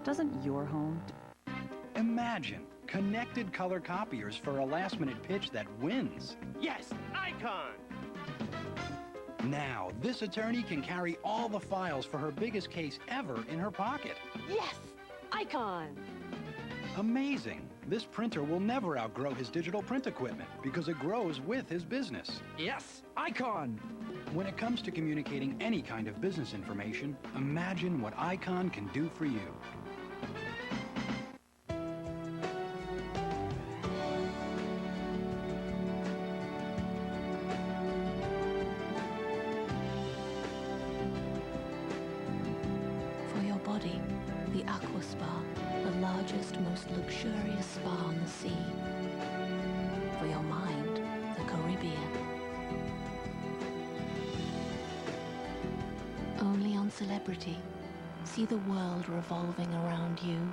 Doesn't your home? Imagine connected color copiers for a last-minute pitch that wins. Yes, Icon! Now, this attorney can carry all the files for her biggest case ever in her pocket. Yes, Icon! Amazing. This printer will never outgrow his digital print equipment because it grows with his business. Yes, Icon! When it comes to communicating any kind of business information, imagine what Icon can do for you. For your body, the Aqua Spa, the largest, most luxurious spa on the sea. For your mind, the Caribbean. Only on Celebrity. See the world revolving around you.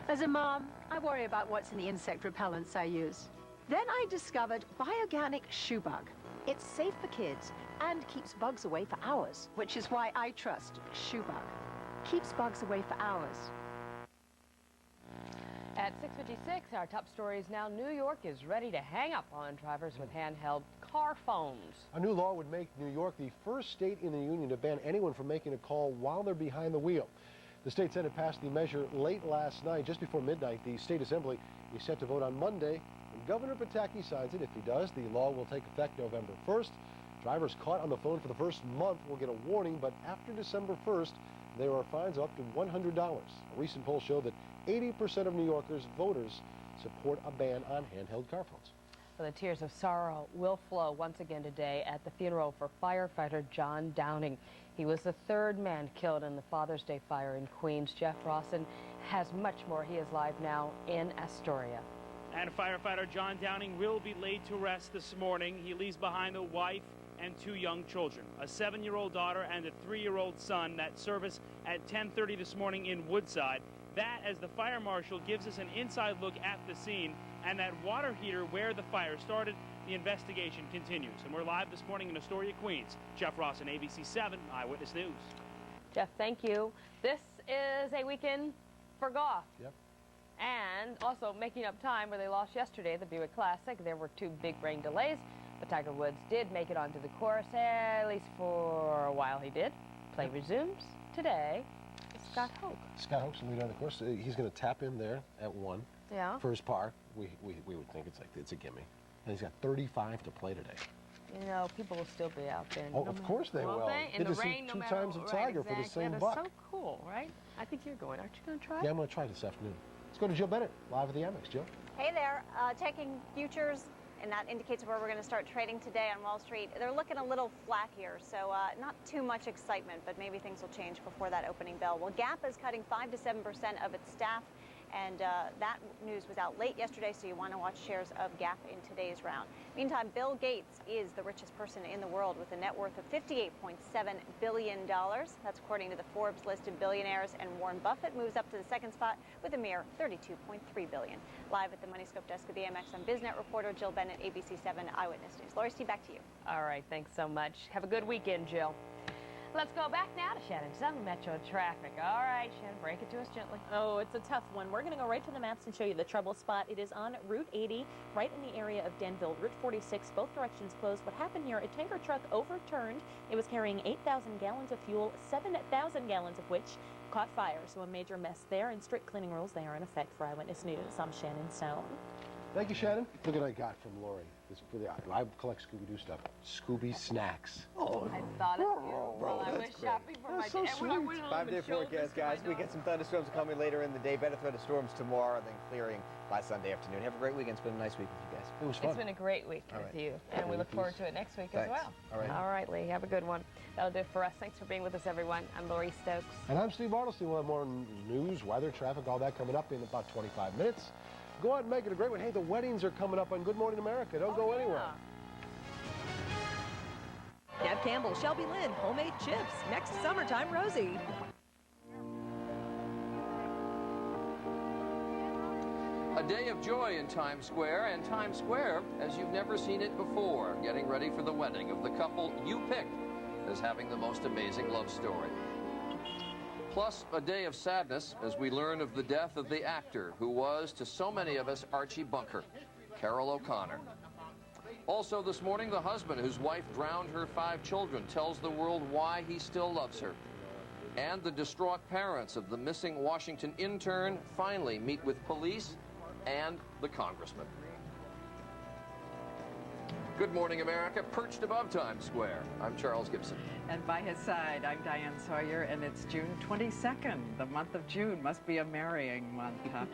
As a mom, I worry about what's in the insect repellents I use. Then I discovered Bioganic Shoe Bug. It's safe for kids and keeps bugs away for hours, which is why I trust Shoe Bug. Keeps bugs away for hours. At 6:56, our top stories now. New York is ready to hang up on drivers with handheld car phones. A new law would make New York the first state in the union to ban anyone from making a call while they're behind the wheel. The state Senate passed the measure late last night, just before midnight. The state assembly is set to vote on Monday. When Governor Pataki signs it, if he does, the law will take effect November 1st. Drivers caught on the phone for the first month will get a warning, but after December 1st, there are fines up to $100. A recent poll showed that 80% of New Yorkers' voters support a ban on handheld car phones. Well, the tears of sorrow will flow once again today at the funeral for firefighter John Downing. He was the third man killed in the Father's Day fire in Queens. Jeff Rawson has much more. He is live now in Astoria. And firefighter John Downing will be laid to rest this morning. He leaves behind a wife and 2 young children, a 7-year-old daughter and a 3-year-old son. That service at 10:30 this morning in Woodside. That, as the fire marshal gives us an inside look at the scene and that water heater where the fire started. The investigation continues. And we're live this morning in Astoria, Queens. Jeff Rawson, ABC 7 Eyewitness News. Jeff, thank you. This is a weekend for golf. Yep. And also making up time where they lost yesterday, the Buick Classic. There were 2 big rain delays, but Tiger Woods did make it onto the course, at least for a while he did. Play resumes today. Scott Hoke. Scott Hoke's the leader on the course. He's going to tap in there at 1 for his par. We would think it's a gimme. And he's got 35 to play today. You know, people will still be out there. Oh, of course they will. In the just rain, see 2 times of Tiger for the same that's buck. so cool, right? I think you're going. Aren't you going to try? Yeah, I'm going to try this afternoon. Let's go to Jill Bennett, live at the Amex. Jill. Hey there. Checking futures, and that indicates where we're going to start trading today on Wall Street. They're looking a little flat here, so not too much excitement, but maybe things will change before that opening bell. Well, Gap is cutting 5 to 7% of its staff, and that news was out late yesterday, so you want to watch shares of Gap in today's round. Meantime, Bill Gates is the richest person in the world with a net worth of $58.7 billion. That's according to the Forbes list of billionaires, and Warren Buffett moves up to the second spot with a mere $32.3 billion. Live at the MoneyScope desk of the Amex, I'm BizNet reporter Jill Bennett, ABC 7 Eyewitness News. Lori, Steve, back to you. All right, thanks so much. Have a good weekend, Jill. Let's go back now to Shannon, some Metro traffic. All right, Shannon, break it to us gently. Oh, it's a tough one. We're going to go right to the maps and show you the trouble spot. It is on Route 80, right in the area of Denville. Route 46, both directions closed. What happened here, a tanker truck overturned. It was carrying 8,000 gallons of fuel, 7,000 gallons of which caught fire. So a major mess there, and strict cleaning rules, they are in effect for Eyewitness News. I'm Shannon Stone. Thank you, Shannon. Look what I got from Lori. I collect Scooby-Doo stuff. Scooby snacks. Oh, I thought of you while I was shopping for my so sweet. 5-day forecast, guys. We get some thunderstorms coming later in the day. Better threat of storms tomorrow, then clearing by Sunday afternoon. Have a great weekend. It's been a nice week with you guys. It was fun. It's been a great week with you, and we look forward to it next week as well. All right, Lee. Have a good one. That'll do it for us. Thanks for being with us, everyone. I'm Lori Stokes. And I'm Steve Bartlestein. We'll have more news, weather, traffic, all that coming up in about 25 minutes. Go out and make it a great one. Hey, the weddings are coming up on Good Morning America. Don't go anywhere. Deb Campbell, Shelby Lynn, homemade chips. Next summertime, Rosie. A day of joy in Times Square, and Times Square as you've never seen it before, getting ready for the wedding of the couple you picked as having the most amazing love story. Plus, a day of sadness as we learn of the death of the actor who was, to so many of us, Archie Bunker, Carol O'Connor. Also this morning, the husband whose wife drowned her 5 children tells the world why he still loves her. And the distraught parents of the missing Washington intern finally meet with police and the congressman. Good morning, America. Perched above Times Square, I'm Charles Gibson. And by his side, I'm Diane Sawyer, and it's June 22nd. The month of June must be a marrying month, huh?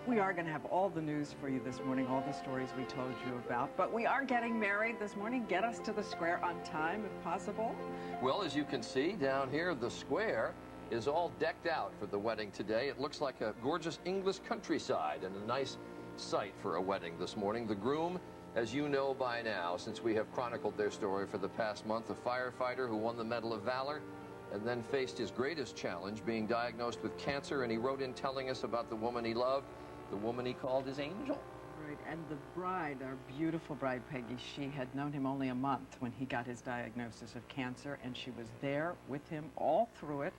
We are going to have all the news for you this morning, all the stories we told you about. But we are getting married this morning. Get us to the square on time, if possible. Well, as you can see down here, the square is all decked out for the wedding today. It looks like a gorgeous English countryside and a nice sight for a wedding this morning. The groom, as you know by now, since we have chronicled their story for the past month, a firefighter who won the Medal of Valor and then faced his greatest challenge, being diagnosed with cancer, and he wrote in telling us about the woman he loved, the woman he called his angel. Right, and the bride, our beautiful bride, Peggy, she had known him only a month when he got his diagnosis of cancer, and she was there with him all through it,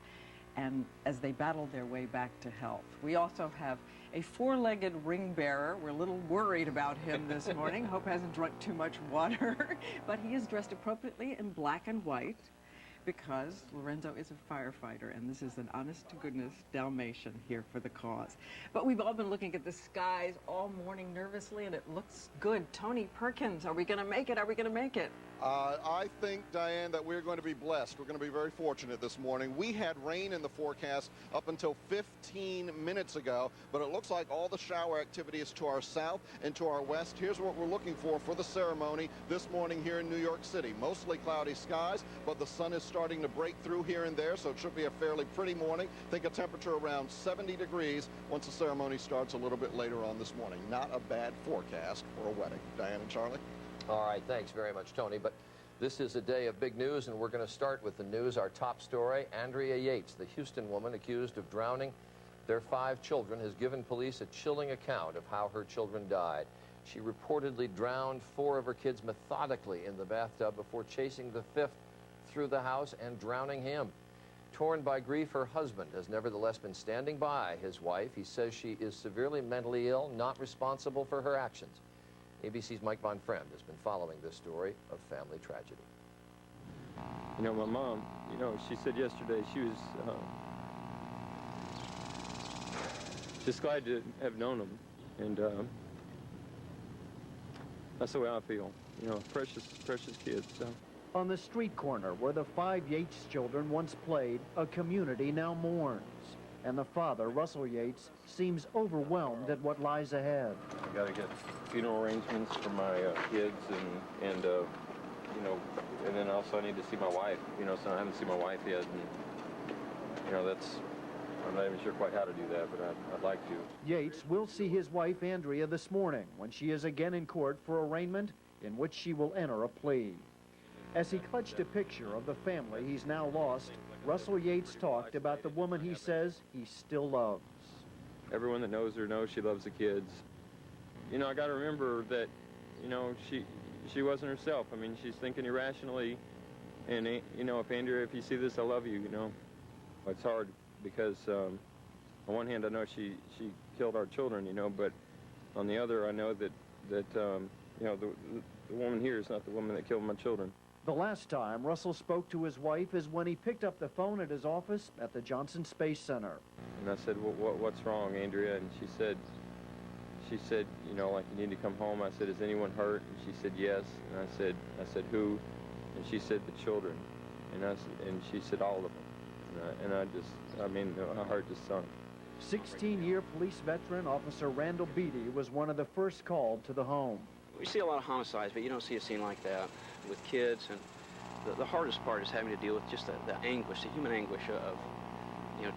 and as they battled their way back to health. We also have a 4-legged ring bearer. We're a little worried about him this morning. Hope hasn't drunk too much water, but he is dressed appropriately in black and white because Lerenzo is a firefighter, and this is an honest-to-goodness Dalmatian here for the cause. But we've all been looking at the skies all morning nervously, and it looks good. Tony Perkins, are we going to make it? Are we going to make it? I think, Diane, that we're going to be blessed. We're going to be very fortunate this morning. We had rain in the forecast up until 15 minutes ago, but it looks like all the shower activity is to our south and to our west. Here's what we're looking for the ceremony this morning here in New York City. Mostly cloudy skies, but the sun is starting to break through here and there, so it should be a fairly pretty morning. Think a temperature around 70 degrees once the ceremony starts a little bit later on this morning. Not a bad forecast for a wedding. Diane and Charlie? All right, thanks very much, Tony. But this is a day of big news, and we're going to start with the news. Our top story, Andrea Yates, the Houston woman accused of drowning their 5 children, has given police a chilling account of how her children died. She reportedly drowned 4 of her kids methodically in the bathtub before chasing the 5th through the house and drowning him. Torn by grief, her husband has nevertheless been standing by his wife. He says she is severely mentally ill, not responsible for her actions. ABC's Mike Von Fremd has been following this story of family tragedy. You know, my mom, you know, she said yesterday she was just glad to have known him. And that's the way I feel. You know, precious, precious kids. So. On the street corner where the 5 Yates children once played, a community now mourns. And the father, Russell Yates, seems overwhelmed at what lies ahead. I got to get funeral arrangements for my kids, and you know, and then also I need to see my wife. You know, so I haven't seen my wife yet, and you know, I'm not even sure quite how to do that, but I'd like to. Yates will see his wife Andrea this morning when she is again in court for arraignment, in which she will enter a plea. As he clutched a picture of the family he's now lost, Russell Yates talked about the woman he says he still loves. Everyone that knows her knows she loves the kids. You know, I got to remember that, you know, she wasn't herself. I mean, she's thinking irrationally. And, you know, if you see this, I love you, you know. It's hard because on one hand, I know she killed our children, you know, but on the other, I know that you know, the woman here is not the woman that killed my children. The last time Russell spoke to his wife is when he picked up the phone at his office at the Johnson Space Center. And I said, well, what's wrong, Andrea? And she said, you know, like, you need to come home. I said, is anyone hurt? And she said, yes. And I said, who? And she said, the children. And she said, all of them. I mean, my heart just sunk. 16-year police veteran Officer Randall Beatty was one of the first called to the home. We see a lot of homicides, but you don't see a scene like that with kids, and the hardest part is having to deal with just the anguish, the human anguish of, you know,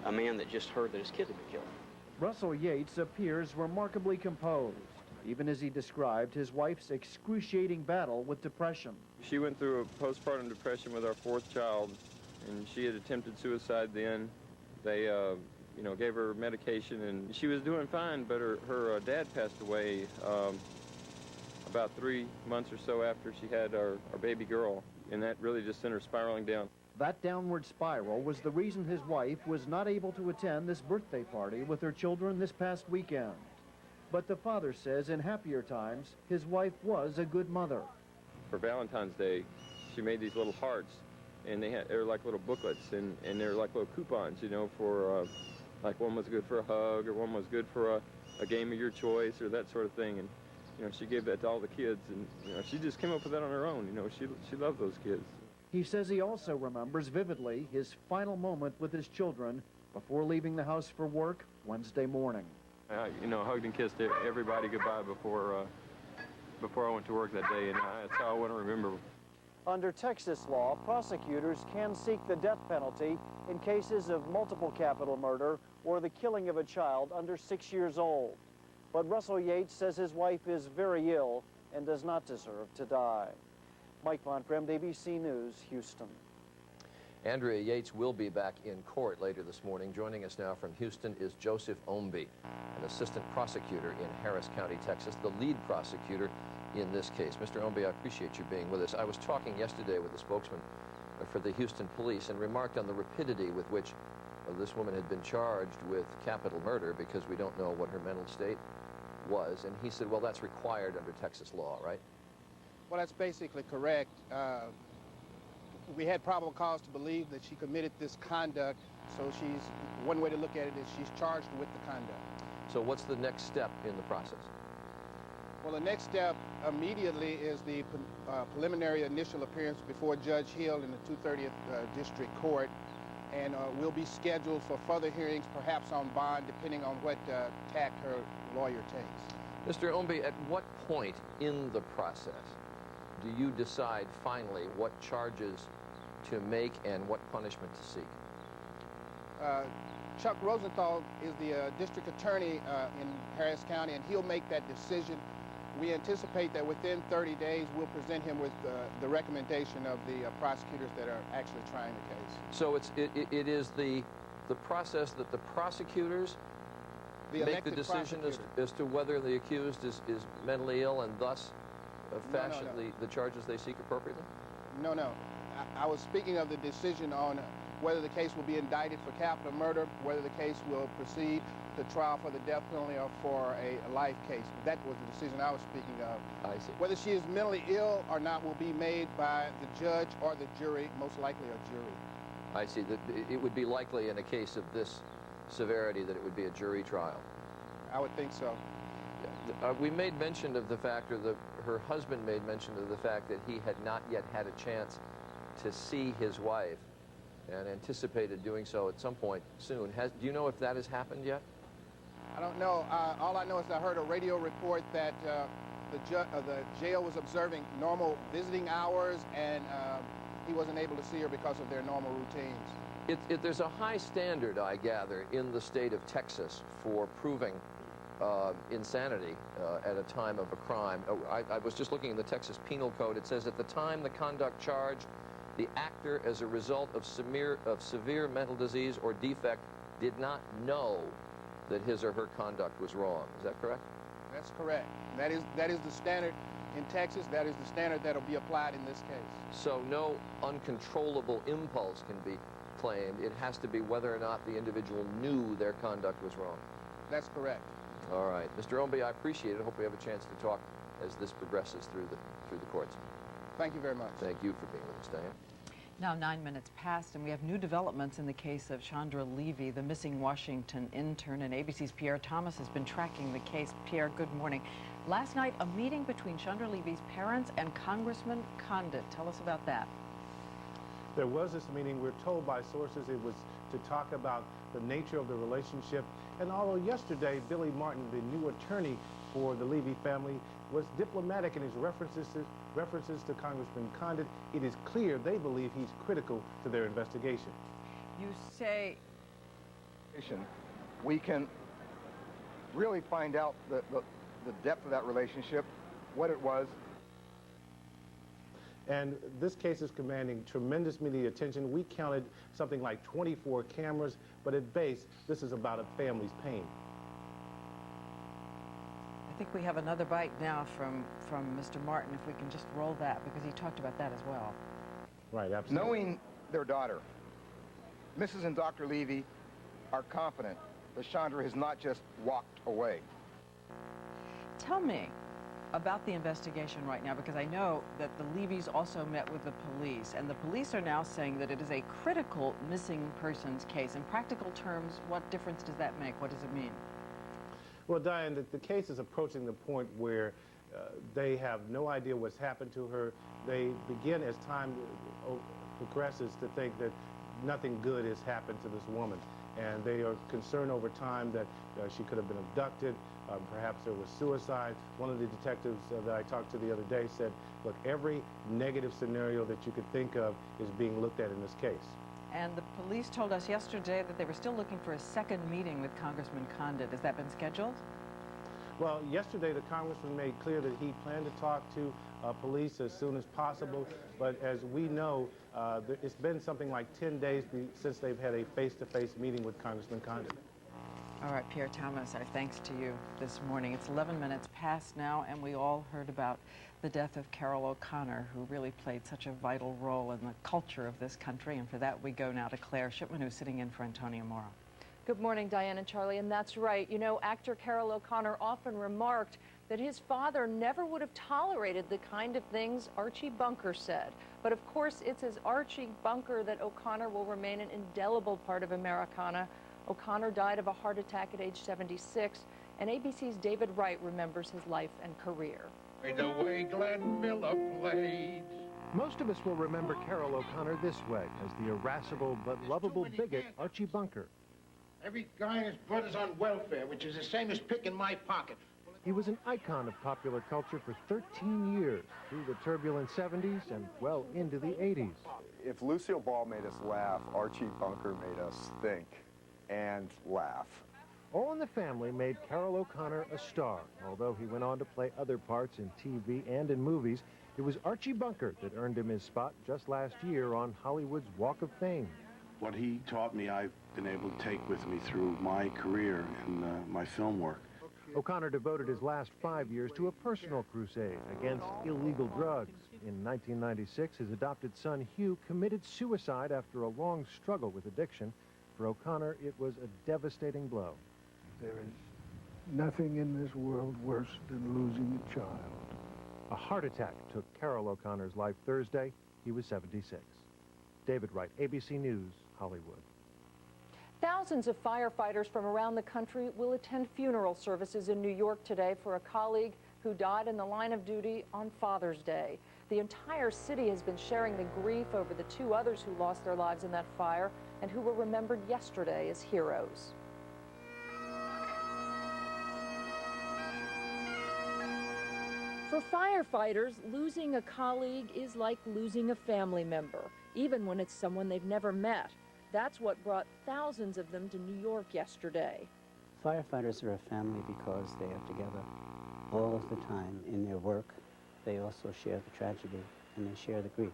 a man that just heard that his kid had been killed. Russell Yates appears remarkably composed, even as he described his wife's excruciating battle with depression. She went through a postpartum depression with our 4th child, and she had attempted suicide then. They you know, gave her medication, and she was doing fine, but her dad passed away about 3 months or so after she had our baby girl, and that really just sent her spiraling down. That downward spiral was the reason his wife was not able to attend this birthday party with her children this past weekend. But the father says in happier times, his wife was a good mother. For Valentine's Day, she made these little hearts, and they're like little booklets, and they're like little coupons, you know, for, like one was good for a hug, or one was good for a game of your choice, or that sort of thing. And, you know, she gave that to all the kids, and, you know, she just came up with that on her own. You know, she loved those kids. He says he also remembers vividly his final moment with his children before leaving the house for work Wednesday morning. You know, hugged and kissed everybody goodbye before I went to work that day, and that's how I want to remember. Under Texas law, prosecutors can seek the death penalty in cases of multiple capital murder or the killing of a child under 6 years old. But Russell Yates says his wife is very ill and does not deserve to die. Mike Von Krem, ABC News, Houston. Andrea Yates will be back in court later this morning. Joining us now from Houston is Joseph Omby, an assistant prosecutor in Harris County, Texas, the lead prosecutor in this case. Mr. Omby, I appreciate you being with us. I was talking yesterday with the spokesman for the Houston police and remarked on the rapidity with which this woman had been charged with capital murder because we don't know what her mental state was. And he said, well, that's required under Texas law, right? Well, that's basically correct. We had probable cause to believe that she committed this conduct, so one way to look at it is she's charged with the conduct. So what's the next step in the process? Well, the next step immediately is the preliminary initial appearance before Judge Hill in the 230th District Court, and we'll be scheduled for further hearings, perhaps on bond, depending on what tack her lawyer takes. Mr. Omby, at what point in the process do you decide finally what charges to make and what punishment to seek? Chuck Rosenthal is the district attorney in Harris County, and he'll make that decision. We anticipate that within 30 days we'll present him with the recommendation of the prosecutors that are actually trying the case. So it is the process that the prosecutors make the decision as to whether the accused is mentally ill and thus fashion the charges they seek appropriately? No. I was speaking of the decision on whether the case will be indicted for capital murder, whether the case will proceed to trial for the death penalty or for a life case. That was the decision I was speaking of. I see. Whether she is mentally ill or not will be made by the judge or the jury, most likely a jury. I see. That it would be likely in a case of this severity that it would be a jury trial. I would think so. We made mention of the fact, or her husband made mention of the fact that he had not yet had a chance to see his wife and anticipated doing so at some point soon. Do you know if that has happened yet? I don't know. All I know is I heard a radio report that the jail was observing normal visiting hours, and he wasn't able to see her because of their normal routines. There's a high standard, I gather, in the state of Texas for proving insanity at a time of a crime. I was just looking in the Texas Penal Code. It says at the time the conduct charged, the actor, as a result of severe mental disease or defect, did not know that his or her conduct was wrong. Is that correct? That's correct. That is the standard in Texas. That is the standard that will be applied in this case. So no uncontrollable impulse can be claimed. It has to be whether or not the individual knew their conduct was wrong. That's correct. All right. Mr. Omby, I appreciate it. I hope we have a chance to talk as this progresses through the courts. Thank you very much. Thank you for being with us, Diane. Now 9 minutes past, and we have new developments in the case of Chandra Levy, the missing Washington intern, and ABC's Pierre Thomas has been tracking the case. Pierre, good morning. Last night, a meeting between Chandra Levy's parents and Congressman Condit. Tell us about that. There was this meeting. We're told by sources it was to talk about the nature of the relationship. And although yesterday, Billy Martin, the new attorney for the Levy family, was diplomatic in his references to Congressman Condit, it is clear they believe he's critical to their investigation. You say we can really find out the depth of that relationship, what it was. And this case is commanding tremendous media attention. We counted something like 24 cameras, but at base, this is about a family's pain. I think we have another bite now from Mr. Martin, if we can just roll that, because he talked about that as well. Right, absolutely. Knowing their daughter. Mrs. and Dr. Levy are confident that Chandra has not just walked away. Tell me about the investigation right now, because I know that the Levys also met with the police, and the police are now saying that it is a critical missing persons case. In practical terms, what difference does that make? What does it mean? Well, Diane, the case is approaching the point where they have no idea what's happened to her. They begin, as time progresses, to think that nothing good has happened to this woman. And they are concerned over time that she could have been abducted. Perhaps there was suicide. One of the detectives that I talked to the other day said, look, every negative scenario that you could think of is being looked at in this case. And the police told us yesterday that they were still looking for a second meeting with Congressman Condit. Has that been scheduled? Well, yesterday the congressman made clear that he planned to talk to police as soon as possible. But as we know, it's been something like 10 days since they've had a face-to-face meeting with Congressman Condit. All right, Pierre Thomas, our thanks to you this morning. It's 11 minutes past now, and we all heard about the death of Carol O'Connor, who really played such a vital role in the culture of this country. And for that, we go now to Claire Shipman, who's sitting in for Antonia Mora. Good morning, Diane and Charlie, and that's right. You know, actor Carol O'Connor often remarked that his father never would have tolerated the kind of things Archie Bunker said. But of course, it's as Archie Bunker that O'Connor will remain an indelible part of Americana. O'Connor died of a heart attack at age 76, and ABC's David Wright remembers his life and career. The way Glenn Miller played. Most of us will remember Carol O'Connor this way, as the irascible but lovable bigot Archie Bunker. Every guy and his brother's on welfare, which is the same as picking my pocket. He was an icon of popular culture for 13 years, through the turbulent 70s and well into the 80s. If Lucille Ball made us laugh, Archie Bunker made us think and laugh. All in the Family made Carol O'Connor a star. Although he went on to play other parts in TV and in movies, it was Archie Bunker that earned him his spot just last year on Hollywood's Walk of Fame. What he taught me, I've been able to take with me through my career and my film work. O'Connor devoted his last 5 years to a personal crusade against illegal drugs. In 1996, his adopted son, Hugh, committed suicide after a long struggle with addiction. For O'Connor, it was a devastating blow. There is nothing in this world worse than losing a child. A heart attack took Carol O'Connor's life Thursday. He was 76. David Wright, ABC News, Hollywood. Thousands of firefighters from around the country will attend funeral services in New York today for a colleague who died in the line of duty on Father's Day. The entire city has been sharing the grief over the 2 others who lost their lives in that fire and who were remembered yesterday as heroes. For firefighters, losing a colleague is like losing a family member, even when it's someone they've never met. That's what brought thousands of them to New York yesterday. Firefighters are a family because they are together all of the time in their work. They also share the tragedy and they share the grief.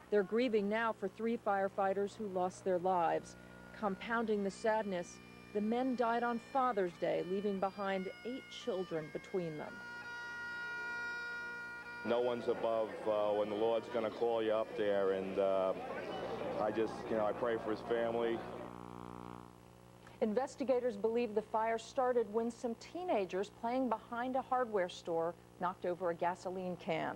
They're grieving now for 3 firefighters who lost their lives. Compounding the sadness, the men died on Father's Day, leaving behind 8 children between them. No one's above when the Lord's going to call you up there, and I just, I pray for his family. Investigators believe the fire started when some teenagers playing behind a hardware store knocked over a gasoline can.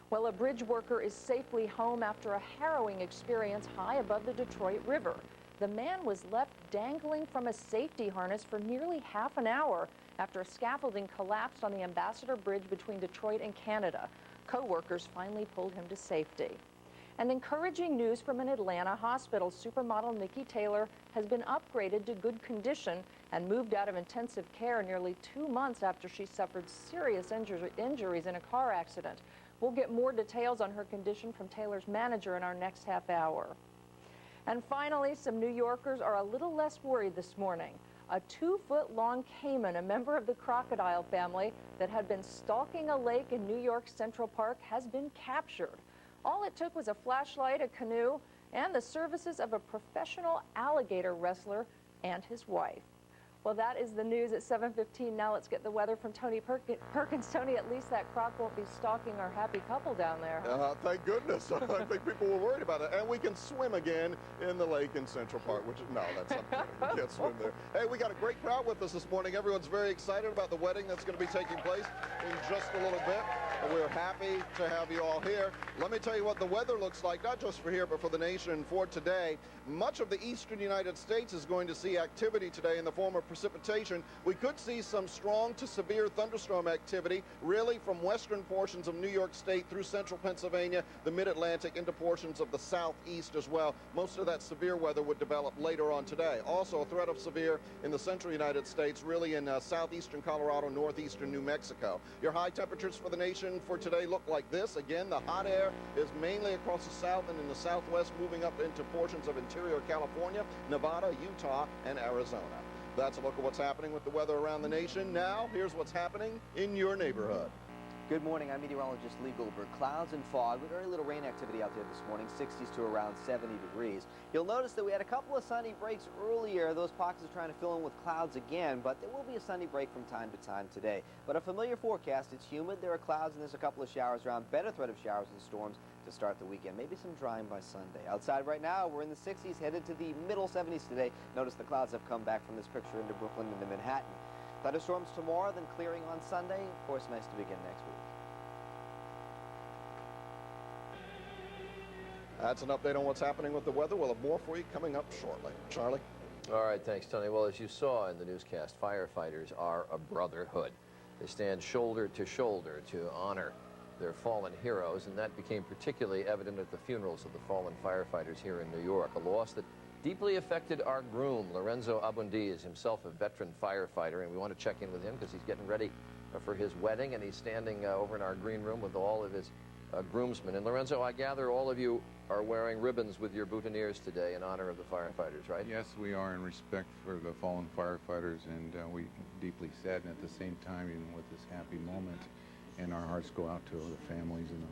Well, a bridge worker is safely home after a harrowing experience high above the Detroit River. The man was left dangling from a safety harness for nearly half an hour after a scaffolding collapsed on the Ambassador Bridge between Detroit and Canada. Co-workers finally pulled him to safety. And encouraging news from an Atlanta hospital. Supermodel Nikki Taylor has been upgraded to good condition and moved out of intensive care nearly 2 months after she suffered serious injuries in a car accident. We'll get more details on her condition from Taylor's manager in our next half hour. And finally, some New Yorkers are a little less worried this morning. A 2-foot-long caiman, a member of the crocodile family that had been stalking a lake in New York's Central Park, has been captured. All it took was a flashlight, a canoe, and the services of a professional alligator wrestler and his wife. Well, that is the news at 7:15. Now let's get the weather from Tony Perkins. Tony, at least that croc won't be stalking our happy couple down there. Thank goodness. I think people were worried about it. And we can swim again in the lake in Central Park, which is, no, that's not true. You can't swim there. Hey, we got a great crowd with us this morning. Everyone's very excited about the wedding that's going to be taking place in just a little bit. We're happy to have you all here. Let me tell you what the weather looks like, not just for here, but for the nation for today. Much of the eastern United States is going to see activity today in the form of precipitation. We could see some strong to severe thunderstorm activity, really from western portions of New York State through central Pennsylvania, the mid-Atlantic, into portions of the southeast as well. Most of that severe weather would develop later on today. Also, a threat of severe in the central United States, really in southeastern Colorado, northeastern New Mexico. Your high temperatures for the nation for today look like this. Again, the hot air is mainly across the south and in the southwest, moving up into portions of interior California, Nevada, Utah, and Arizona. That's a look at what's happening with the weather around the nation. Now, here's what's happening in your neighborhood. Good morning. I'm meteorologist Lee Goldberg. Clouds and fog, but very little rain activity out there this morning, 60s to around 70 degrees. You'll notice that we had a couple of sunny breaks earlier. Those pockets are trying to fill in with clouds again, but there will be a sunny break from time to time today. But a familiar forecast. It's humid, there are clouds, and there's a couple of showers around. Better threat of showers and storms to start the weekend. Maybe some drying by Sunday. Outside right now, we're in the 60s, headed to the middle 70s today. Notice the clouds have come back from this picture into Brooklyn and into Manhattan. Thunderstorms tomorrow, then clearing on Sunday. Of course, nice to begin next week. That's an update on what's happening with the weather. We'll have more for you coming up shortly. Charlie? All right, thanks, Tony. Well, as you saw in the newscast, firefighters are a brotherhood. They stand shoulder to shoulder to honor their fallen heroes, and that became particularly evident at the funerals of the fallen firefighters here in New York, a loss that deeply affected our groom. Lerenzo Abundi is himself a veteran firefighter, and we want to check in with him because he's getting ready for his wedding, and he's standing over in our green room with all of his groomsmen. And Lerenzo, I gather all of you are wearing ribbons with your boutonnieres today in honor of the firefighters, right? Yes, we are, in respect for the fallen firefighters, and we deeply sadden at the same time, even with this happy moment, and our hearts go out to the families and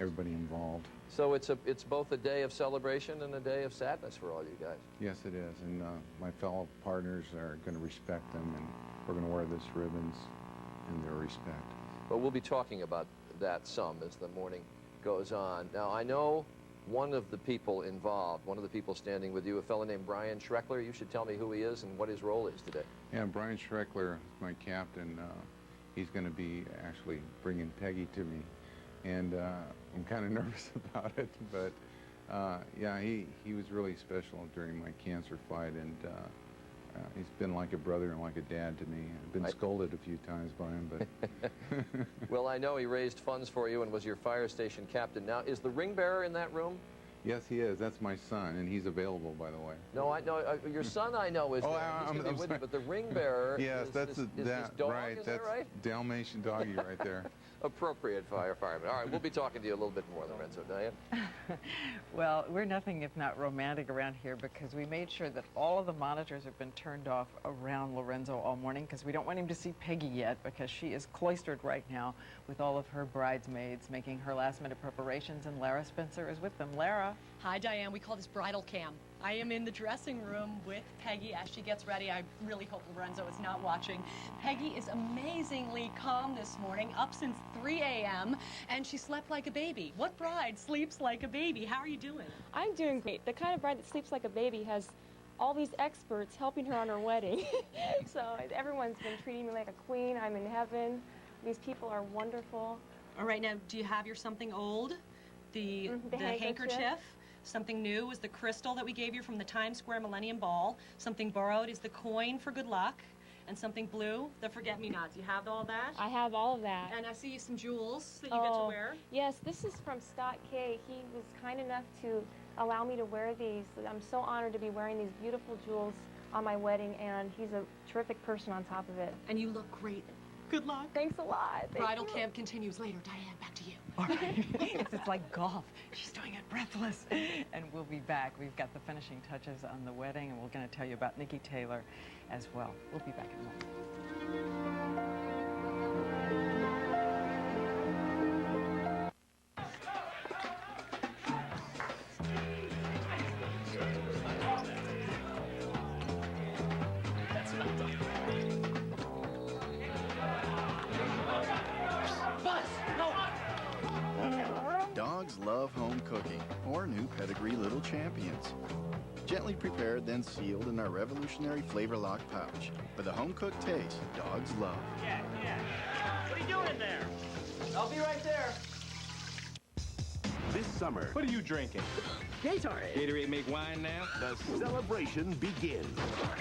everybody involved. So it's both a day of celebration and a day of sadness for all you guys. Yes, it is, and my fellow partners are going to respect them, and we're going to wear this ribbons in their respect. But we'll be talking about that some as the morning goes on. Now, I know one of the people involved, one of the people standing with you, a fellow named Brian Schreckler. You should tell me who he is and what his role is today. Yeah, Brian Schreckler, my captain. He's going to be actually bringing Peggy to me, and I'm kind of nervous about it, but yeah, he was really special during my cancer fight, and he's been like a brother and like a dad to me. I've been scolded a few times by him, but... Well, I know he raised funds for you and was your fire station captain. Now, is the ring bearer in that room? Yes, he is. That's my son, and he's available, by the way. No, I know your son. I know is there. He's going to be with you, but the ring bearer. Yes, is this dog. Right, is that's that right? Dalmatian doggy right there. Appropriate firefireman. All right, we'll be talking to you a little bit more, Lorenzo. Diane? Well, we're nothing if not romantic around here because we made sure that all of the monitors have been turned off around Lorenzo all morning because we don't want him to see Peggy yet because she is cloistered right now with all of her bridesmaids making her last-minute preparations, and Lara Spencer is with them. Lara? Hi, Diane. We call this bridal cam. I am in the dressing room with Peggy as she gets ready. I really hope Lorenzo is not watching. Peggy is amazingly calm this morning, up since 3 a.m., and she slept like a baby. What bride sleeps like a baby? How are you doing? I'm doing great. The kind of bride that sleeps like a baby has all these experts helping her on her wedding. So everyone's been treating me like a queen. I'm in heaven. These people are wonderful. All right, now, do you have your something old? The handkerchief? Something new is the crystal that we gave you from the Times Square Millennium Ball. Something borrowed is the coin for good luck. And something blue, the forget-me-nots. You have all that? I have all of that. And I see some jewels that you get to wear. Yes, this is from Scott K. He was kind enough to allow me to wear these. I'm so honored to be wearing these beautiful jewels on my wedding, and he's a terrific person on top of it. And you look great. Good luck. Thanks a lot. Bridal camp continues later. Diane, back to you. All right. It's like golf. She's doing it breathless. And we'll be back. We've got the finishing touches on the wedding, and we're going to tell you about Nikki Taylor as well. We'll be back in a moment. That's not ingredients. Gently prepared, then sealed in our revolutionary flavor lock pouch. For the home-cooked taste dogs love. Yeah. What are you doing in there? I'll be right there. This summer, What are you drinking? Gatorade. Gatorade make wine now? the celebration begins.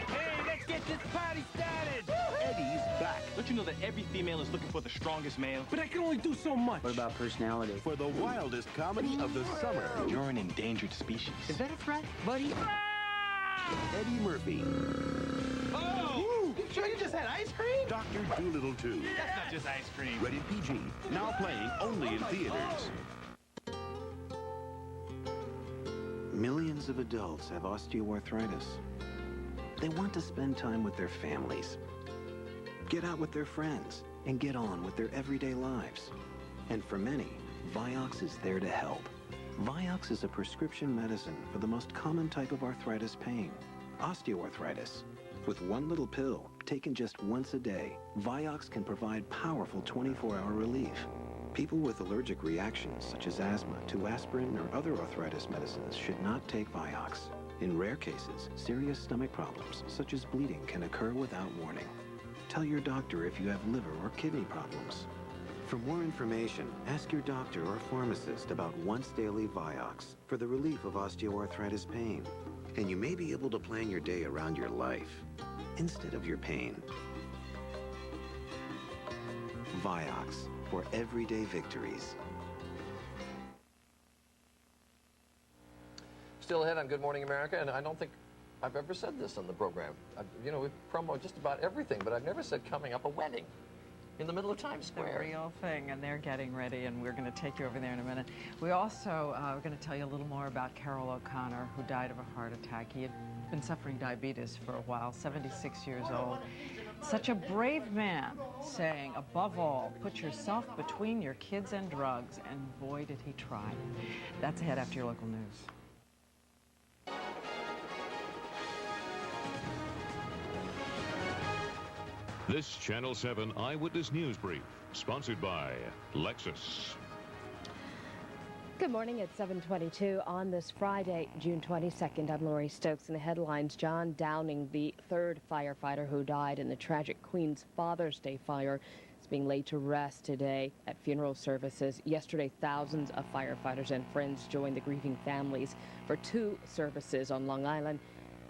Hey, let's get this party started! Eddie's back. Don't you know that every female is looking for the strongest male? But I can only do so much. What about personality? For the wildest comedy of the summer, You're an endangered species. Is that a threat, buddy? Eddie Murphy, Oh! You sure you just had ice cream? Dr. Dolittle 2. That's not just ice cream. Rated PG. Now playing only in theaters. Millions of adults have osteoarthritis. They want to spend time with their families, get out with their friends, and get on with their everyday lives. And for many, Vioxx is there to help. Vioxx is a prescription medicine for the most common type of arthritis pain, osteoarthritis. With one little pill, taken just once a day, Vioxx can provide powerful 24-hour relief. People with allergic reactions, such as asthma, to aspirin or other arthritis medicines should not take Vioxx. In rare cases, serious stomach problems, such as bleeding, can occur without warning. Tell your doctor if you have liver or kidney problems. For more information, ask your doctor or pharmacist about once-daily Vioxx for the relief of osteoarthritis pain. And you may be able to plan your day around your life instead of your pain. Vioxx, for everyday victories. Still ahead on Good Morning America, and I don't think I've ever said this on the program. You know, we promote just about everything, but I've never said coming up a wedding in the middle of Times Square. The real thing, and they're getting ready, and we're going to take you over there in a minute. We also are going to tell you a little more about Carol O'Connor, who died of a heart attack. He had been suffering diabetes for a while, 76 years old. Such a brave man, saying, above all, put yourself between your kids and drugs, and boy, did he try. That's ahead after your local news. This Channel 7 Eyewitness News Brief, sponsored by Lexus. Good morning at 7:22 on this Friday, June 22nd. I'm Lori Stokes. In the headlines, John Downing, the third firefighter who died in the tragic Queens Father's Day fire, is being laid to rest today at funeral services. Yesterday, thousands of firefighters and friends joined the grieving families for two services on Long Island.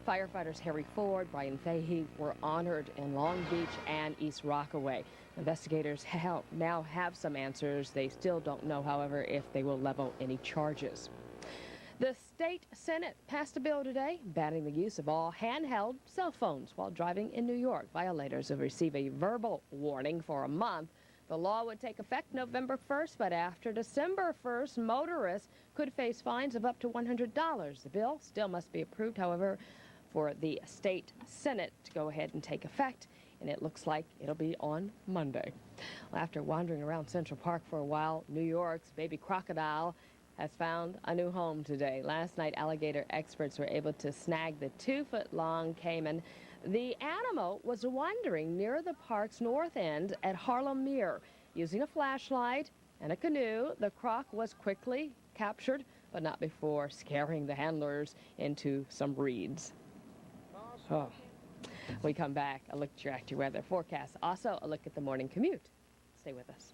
Firefighters Harry Ford, Brian Fahey were honored in Long Beach and East Rockaway. Investigators now have some answers. They still don't know, however, if they will level any charges. The state Senate passed a bill today banning the use of all handheld cell phones while driving in New York. Violators will receive a verbal warning for a month. The law would take effect November 1st, but after December 1st, motorists could face fines of up to $100. The bill still must be approved, however, for the state Senate to go ahead and take effect, and it looks like it'll be on Monday. Well, after wandering around Central Park for a while, New York's baby crocodile has found a new home today. Last night, alligator experts were able to snag the 2-foot-long caiman. The animal was wandering near the park's north end at Harlem Mere. Using a flashlight and a canoe, the croc was quickly captured, but not before scaring the handlers into some reeds. Oh. We come back, a look at your AccuWeather forecast. Also, a look at the morning commute. Stay with us.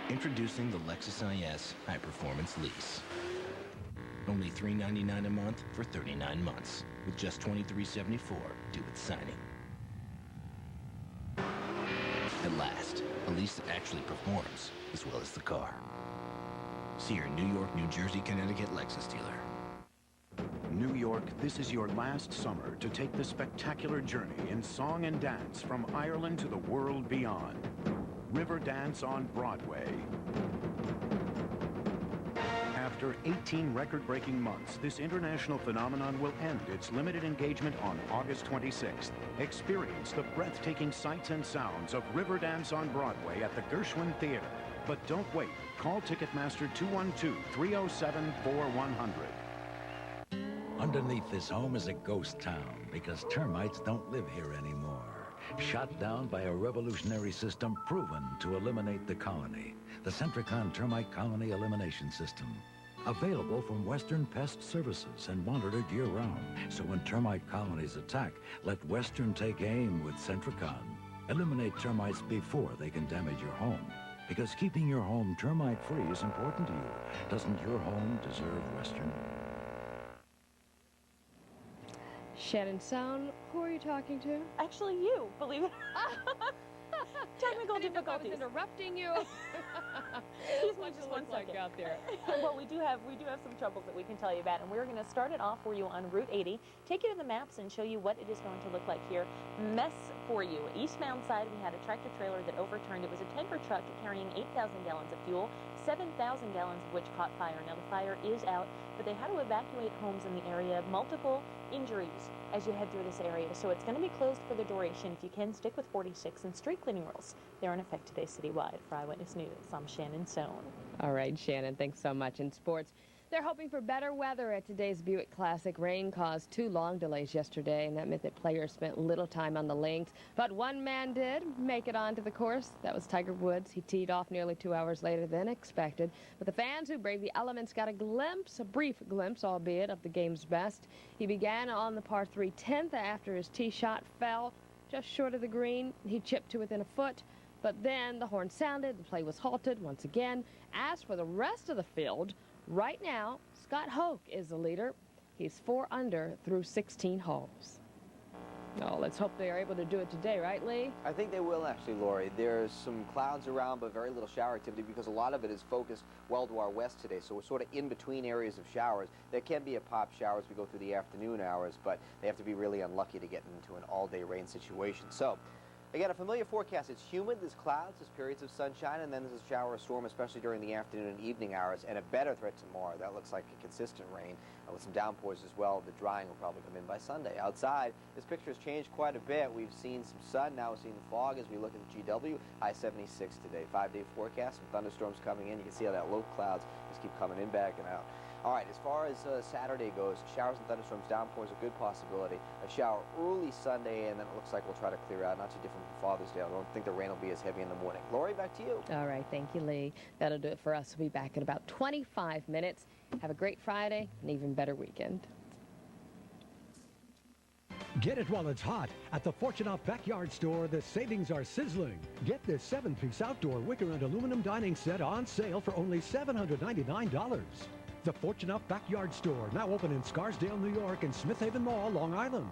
Introducing the Lexus IS High Performance Lease. Only $399 a month for 39 months, with just $23.74 due at signing. At last, a lease that actually performs as well as the car. See your New York, New Jersey, Connecticut Lexus dealer. New York, this is your last summer to take the spectacular journey in song and dance from Ireland to the world beyond. River Dance on Broadway. After 18 record-breaking months, this international phenomenon will end its limited engagement on August 26th. Experience the breathtaking sights and sounds of Riverdance on Broadway at the Gershwin Theater. But don't wait. Call Ticketmaster 212-307-4100. Underneath this home is a ghost town because termites don't live here anymore. Shot down by a revolutionary system proven to eliminate the colony. The Centricon Termite Colony Elimination System. Available from Western Pest Services and monitored year-round. So when termite colonies attack, let Western take aim with Centricon. Eliminate termites before they can damage your home. Because keeping your home termite-free is important to you. Doesn't your home deserve Western? Shannon Sound, who are you talking to? Actually, you, believe it. Technical difficulties. I was interrupting you. Excuse me just one second. Out there. Well, we do have some troubles that we can tell you about, and we're going to start it off for you on Route 80, take you to the maps and show you what it is going to look like here. Mess for you. Eastbound side, we had a tractor trailer that overturned. It was a tanker truck carrying 8,000 gallons of fuel, 7,000 gallons of which caught fire. Now, the fire is out, but they had to evacuate homes in the area. Multiple injuries as you head through this area, so it's going to be closed for the duration. If you can, stick with 46 and street cleaning rules. They're in effect today citywide. For Eyewitness News, I'm Shannon Sohn. All right, Shannon, thanks so much. In sports, they're hoping for better weather at today's Buick Classic. Rain caused 2 long delays yesterday, and that meant that players spent little time on the links. But one man did make it onto the course. That was Tiger Woods. He teed off nearly 2 hours later than expected. But the fans who braved the elements got a glimpse, a brief glimpse, albeit, of the game's best. He began on the par 3 10th after his tee shot fell just short of the green. He chipped to within a foot. But then the horn sounded, the play was halted once again. As for the rest of the field, right now, Scott Hoke is the leader. He's 4 under through 16 holes. Oh, let's hope they are able to do it today, right, Lee? I think they will, actually, Lori. There's some clouds around, but very little shower activity because a lot of it is focused well to our west today. So we're sort of in between areas of showers. There can be a pop shower as we go through the afternoon hours, but they have to be really unlucky to get into an all-day rain situation. So, again, a familiar forecast. It's humid, there's clouds, there's periods of sunshine, and then there's a shower or storm, especially during the afternoon and evening hours, and a better threat tomorrow. That looks like a consistent rain with some downpours as well. The drying will probably come in by Sunday. Outside, this picture has changed quite a bit. We've seen some sun, now we're seeing the fog as we look at the GW. High 76 today. 5-day forecast, some thunderstorms coming in. You can see how that low clouds just keep coming in, back and out. All right, as far as Saturday goes, showers and thunderstorms, downpours, a good possibility. A shower early Sunday, and then it looks like we'll try to clear out. Not too different from Father's Day. I don't think the rain will be as heavy in the morning. Lori, back to you. All right, thank you, Lee. That'll do it for us. We'll be back in about 25 minutes. Have a great Friday, an even better weekend. Get it while it's hot. At the Fortune Backyard Store, the savings are sizzling. Get this 7-piece outdoor wicker and aluminum dining set on sale for only $799. The Fortune Backyard Store, now open in Scarsdale, New York, and Smith Haven Mall, Long Island.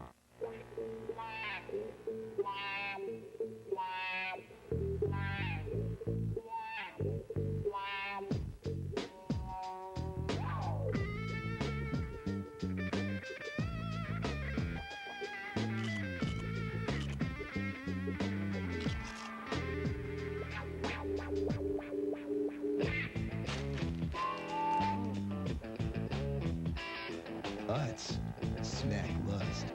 Utz. Snack lust.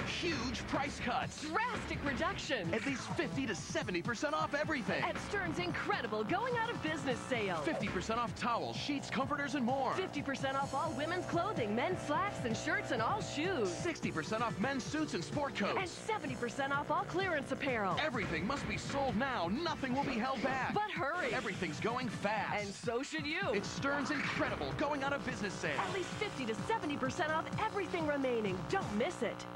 Huge price cuts. Drastic reductions. At least 50 to 70% off everything. At Stern's incredible going out of business sale. 50% off towels, sheets, comforters, and more. 50% off all women's clothing, men's slacks and shirts, and all shoes. 60% off men's suits and sport coats. And 70% off all clearance apparel. Everything must be sold now. Nothing will be held back. But hurry. Everything's going fast. And so should you. It's Stern's incredible going out of business sale. At least 50 to 70% off everything remaining. Don't miss it.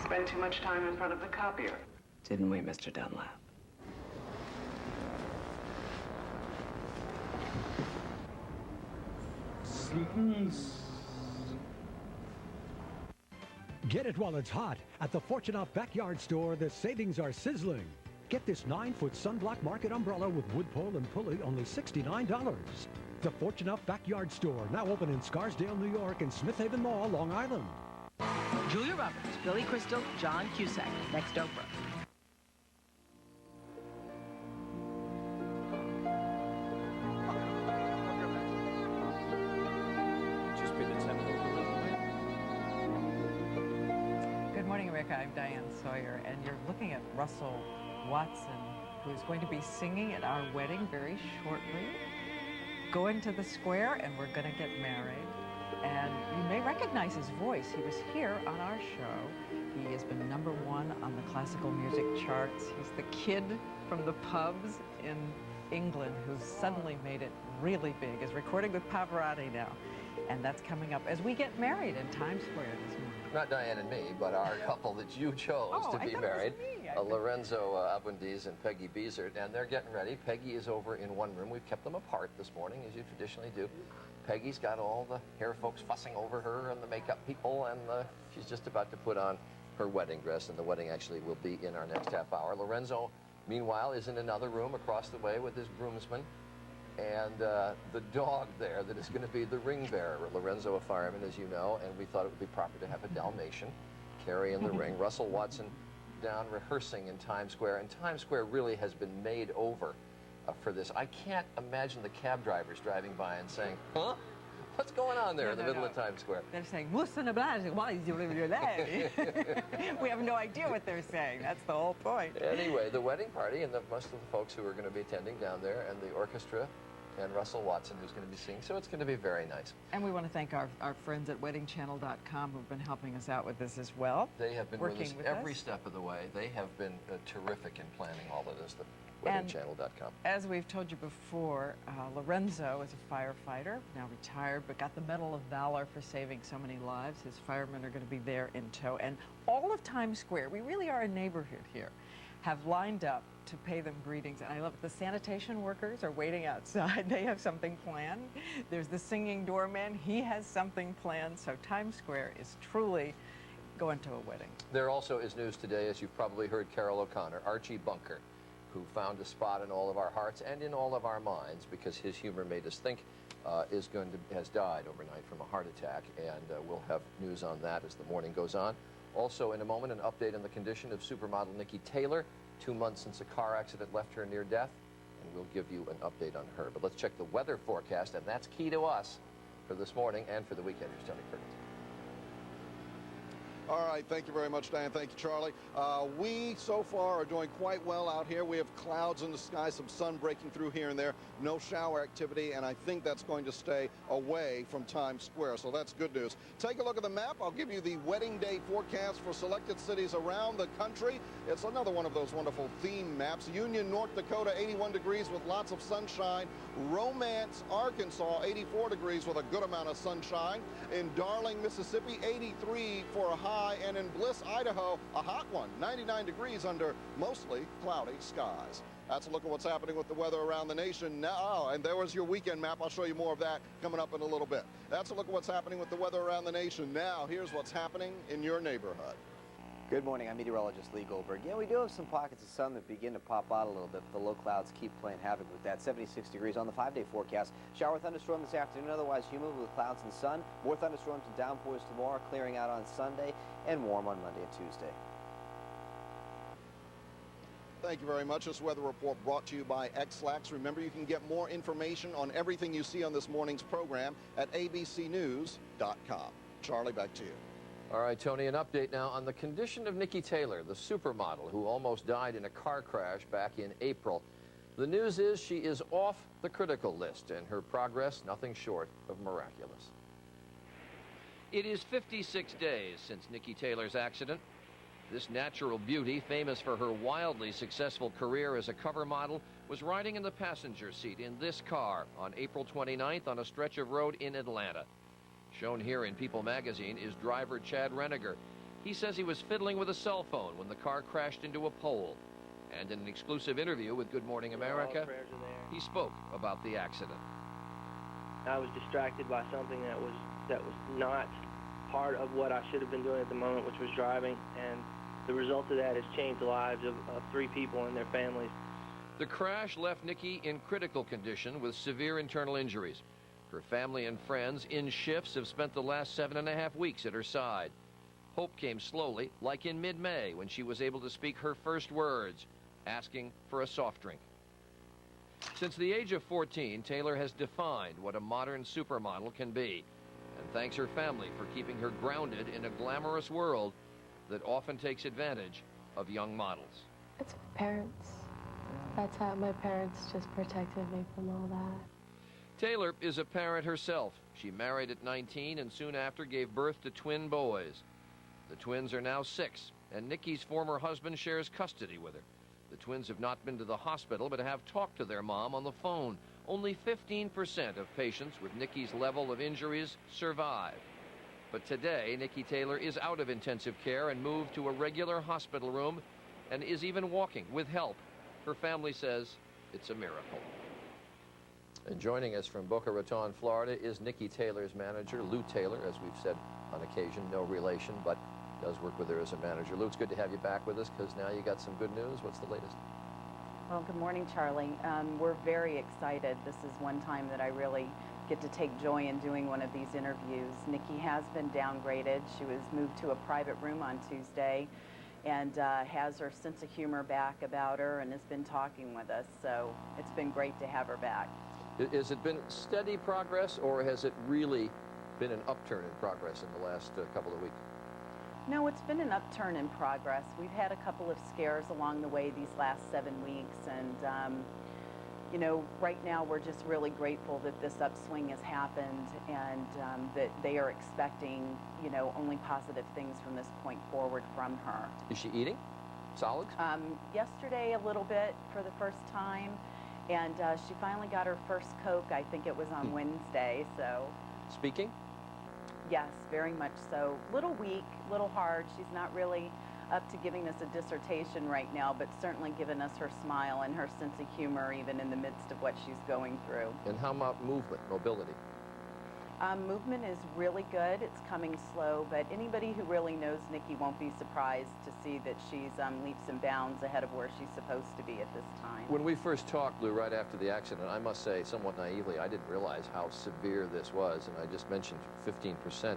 Spent too much time in front of the copier. Didn't we, Mr. Dunlap? Get it while it's hot. At the Fortune Backyard Store, the savings are sizzling. Get this 9-foot sunblock market umbrella with wood pole and pulley, only $69. The Fortune Backyard Store, now open in Scarsdale, New York, and Smith Haven Mall, Long Island. Julia Roberts, Billy Crystal, John Cusack. Next Oprah. Just be the 10 I'm Diane Sawyer, and you're looking at Russell Watson, who's going to be singing at our wedding very shortly. Going to the square, and we're going to get married. And you may recognize his voice. He was here on our show. He has been #1 on the classical music charts. He's the kid from the pubs in England who's suddenly made it really big. Is recording with Pavarotti now. And that's coming up as we get married in Times Square this morning. Not Diane and me, but our couple that you chose to be married. Lorenzo Abundiz and Peggy Beezert, and they're getting ready. Peggy is over in one room. We've kept them apart this morning, as you traditionally do. Peggy's got all the hair folks fussing over her and the makeup people, and she's just about to put on her wedding dress, and the wedding actually will be in our next half hour. Lorenzo, meanwhile, is in another room across the way with his groomsmen. And the dog there that is going to be the ring bearer. Lorenzo, a fireman, as you know, and we thought it would be proper to have a Dalmatian carry in the ring. Russell Watson down rehearsing in Times Square, and Times Square really has been made over for this. I can't imagine the cab drivers driving by and saying, huh? What's going on there in the middle of Times Square? They're saying, we have no idea what they're saying. That's the whole point. Anyway, the wedding party and most of the folks who are going to be attending down there, and the orchestra, and Russell Watson, who's going to be singing. So it's going to be very nice. And we want to thank our friends at weddingchannel.com who've been helping us out with this as well. They have been working with us every step of the way. They have been terrific in planning all of this. Weddingchannel.com. As we've told you before, Lerenzo is a firefighter, now retired, but got the Medal of Valor for saving so many lives. His firemen are going to be there in tow. And all of Times Square, we really are a neighborhood here, have lined up to pay them greetings. And I love it. The sanitation workers are waiting outside. They have something planned. There's the singing doorman. He has something planned. So Times Square is truly going to a wedding. There also is news today, as you've probably heard Carol O'Connor, Archie Bunker, who found a spot in all of our hearts and in all of our minds because his humor made us think, has died overnight from a heart attack, and we'll have news on that as the morning goes on. Also, in a moment, an update on the condition of supermodel Nikki Taylor, 2 months since a car accident left her near death, and we'll give you an update on her. But let's check the weather forecast, and that's key to us for this morning and for the weekend. Here's Tony Curtis. All right, thank you very much, Diane. Thank you, Charlie. We, so far, are doing quite well out here. We have clouds in the sky, some sun breaking through here and there, no shower activity, and I think that's going to stay away from Times Square, so that's good news. Take a look at the map. I'll give you the wedding day forecast for selected cities around the country. It's another one of those wonderful theme maps. Union, North Dakota, 81 degrees with lots of sunshine. Romance, Arkansas, 84 degrees with a good amount of sunshine. In Darling, Mississippi, 83 for a high. And in Bliss, Idaho, a hot one, 99 degrees under mostly cloudy skies. That's a look at what's happening with the weather around the nation now. And there was your weekend map. I'll show you more of that coming up in a little bit. That's a look at what's happening with the weather around the nation now. Here's what's happening in your neighborhood. Good morning, I'm meteorologist Lee Goldberg. Yeah, we do have some pockets of sun that begin to pop out a little bit, but the low clouds keep playing havoc with that. 76 degrees on the 5-day forecast. Shower thunderstorm this afternoon, otherwise humid with clouds and sun. More thunderstorms and downpours tomorrow, clearing out on Sunday, and warm on Monday and Tuesday. Thank you very much. This weather report brought to you by XLax. Remember, you can get more information on everything you see on this morning's program at abcnews.com. Charlie, back to you. All right, Tony, an update now on the condition of Nikki Taylor, the supermodel who almost died in a car crash back in April. The news is she is off the critical list, and her progress nothing short of miraculous. It is 56 days since Nikki Taylor's accident. This natural beauty, famous for her wildly successful career as a cover model, was riding in the passenger seat in this car on April 29th on a stretch of road in Atlanta. Shown here in People magazine is driver Chad Reniger. He says he was fiddling with a cell phone when the car crashed into a pole. And in an exclusive interview with Good Morning America, he spoke about the accident. I was distracted by something that was not part of what I should have been doing at the moment, which was driving, and the result of that has changed the lives of 3 people and their families. The crash left Nikki in critical condition with severe internal injuries. Her family and friends in shifts have spent the last 7.5 weeks at her side. Hope came slowly, like in mid-May when she was able to speak her first words, asking for a soft drink. Since the age of 14, Taylor has defined what a modern supermodel can be, and thanks her family for keeping her grounded in a glamorous world. that often takes advantage of young models. It's my parents. That's how my parents just protected me from all that. Taylor is a parent herself. She married at 19 and soon after gave birth to twin boys. The twins are now 6, and Nikki's former husband shares custody with her. The twins have not been to the hospital, but have talked to their mom on the phone. Only 15% of patients with Nikki's level of injuries survive. But today, Nikki Taylor is out of intensive care and moved to a regular hospital room and is even walking with help. Her family says it's a miracle. And joining us from Boca Raton, Florida, is Nikki Taylor's manager, Lou Taylor, as we've said on occasion, no relation, but does work with her as a manager. Lou, it's good to have you back with us because now you got some good news. What's the latest? Well, good morning, Charlie. We're very excited. This is one time that I really get to take joy in doing one of these interviews. Nikki has been downgraded. She was moved to a private room on Tuesday and has her sense of humor back about her and has been talking with us. So it's been great to have her back. Has it been steady progress, or has it really been an upturn in progress in the last couple of weeks? No, it's been an upturn in progress. We've had a couple of scares along the way these last 7 weeks, and you know, right now we're just really grateful that this upswing has happened and that they are expecting, you know, only positive things from this point forward from her. Is she eating solids? Yesterday a little bit for the first time, and she finally got her first Coke. I think it was on Wednesday, so. Speaking? Yes, very much so. Little weak, little hard. She's not really up to giving us a dissertation right now, but certainly given us her smile and her sense of humor even in the midst of what she's going through. And how about movement, mobility? Movement is really good. It's coming slow, but anybody who really knows Nikki won't be surprised to see that she's leaps and bounds ahead of where she's supposed to be at this time. When we first talked, Lou, right after the accident, I must say, somewhat naively, I didn't realize how severe this was, and I just mentioned 15%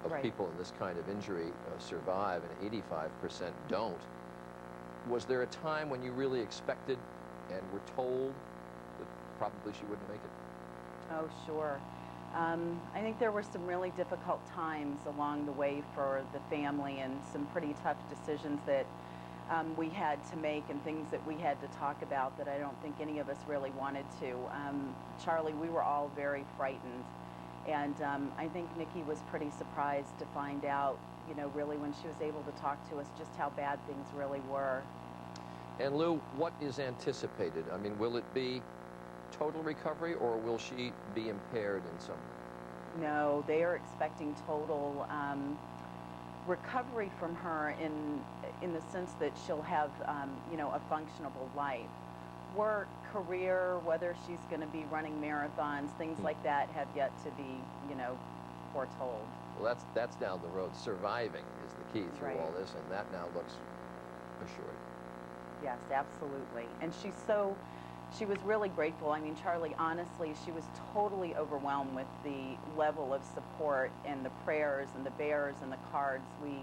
of people in this kind of injury survive, and 85% don't. Was there a time when you really expected and were told that probably she wouldn't make it? Oh, sure. I think there were some really difficult times along the way for the family and some pretty tough decisions that we had to make and things that we had to talk about that I don't think any of us really wanted to. Charlie, we were all very frightened. And I think Nikki was pretty surprised to find out, you know, really when she was able to talk to us just how bad things really were. And Lou, what is anticipated? I mean, will it be total recovery, or will she be impaired in some way? No, they are expecting total recovery from her in the sense that she'll have, you know, a functionable life. Work, career, whether she's going to be running marathons, things like that have yet to be, you know, foretold. Well, that's down the road. Surviving is the key through all this, and that now looks assured. Yes, absolutely. And she was really grateful. I mean, Charlie, honestly, she was totally overwhelmed with the level of support and the prayers and the bears and the cards. We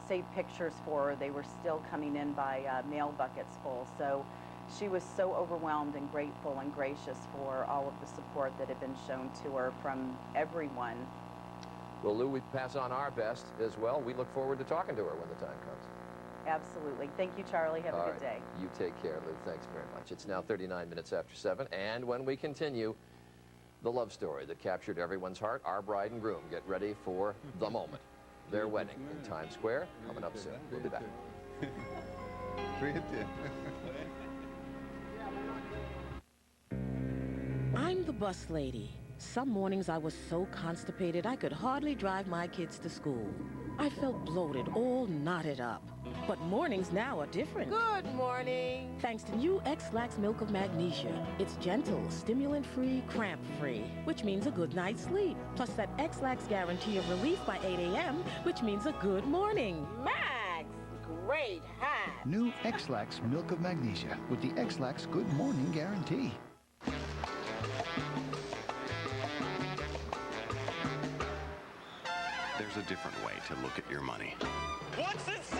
saved pictures for her. They were still coming in by mail buckets full. So she was so overwhelmed and grateful and gracious for all of the support that had been shown to her from everyone. Well, Lou, we pass on our best as well. We look forward to talking to her when the time comes. Absolutely. Thank you, Charlie. Have a good day. You take care, Lou. Thanks very much. It's now 39 minutes after 7, and when we continue, the love story that captured everyone's heart, our bride and groom get ready for the moment. Their wedding in Times Square, coming up soon. We'll be back. I'm the bus lady. Some mornings I was so constipated I could hardly drive my kids to school. I felt bloated, all knotted up. But mornings now are different. Good morning. Thanks to new X-Lax Milk of Magnesia. It's gentle, stimulant-free, cramp-free, which means a good night's sleep. Plus that X-Lax guarantee of relief by 8 a.m., which means a good morning. Max, great hat. New X-Lax Milk of Magnesia with the X-Lax Good Morning Guarantee. There's a different way to look at your money. What's it say?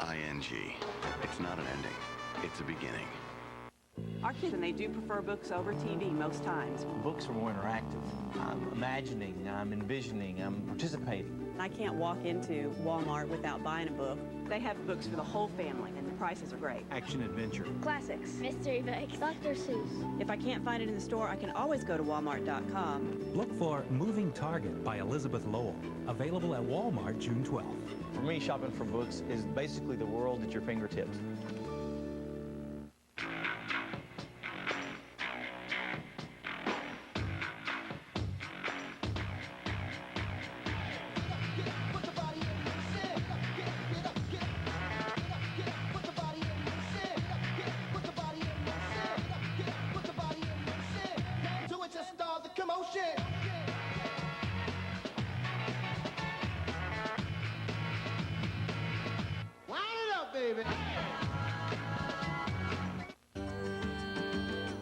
ING. It's not an ending. It's a beginning. Our kids, and they do prefer books over TV most times. Books are more interactive. I'm imagining, I'm envisioning, I'm participating. I can't walk into Walmart without buying a book. They have books for the whole family, and the prices are great. Action adventure. Classics. Mystery books. Dr. Seuss. If I can't find it in the store, I can always go to Walmart.com. Look for Moving Target by Elizabeth Lowell. Available at Walmart June 12th. For me, shopping for books is basically the world at your fingertips.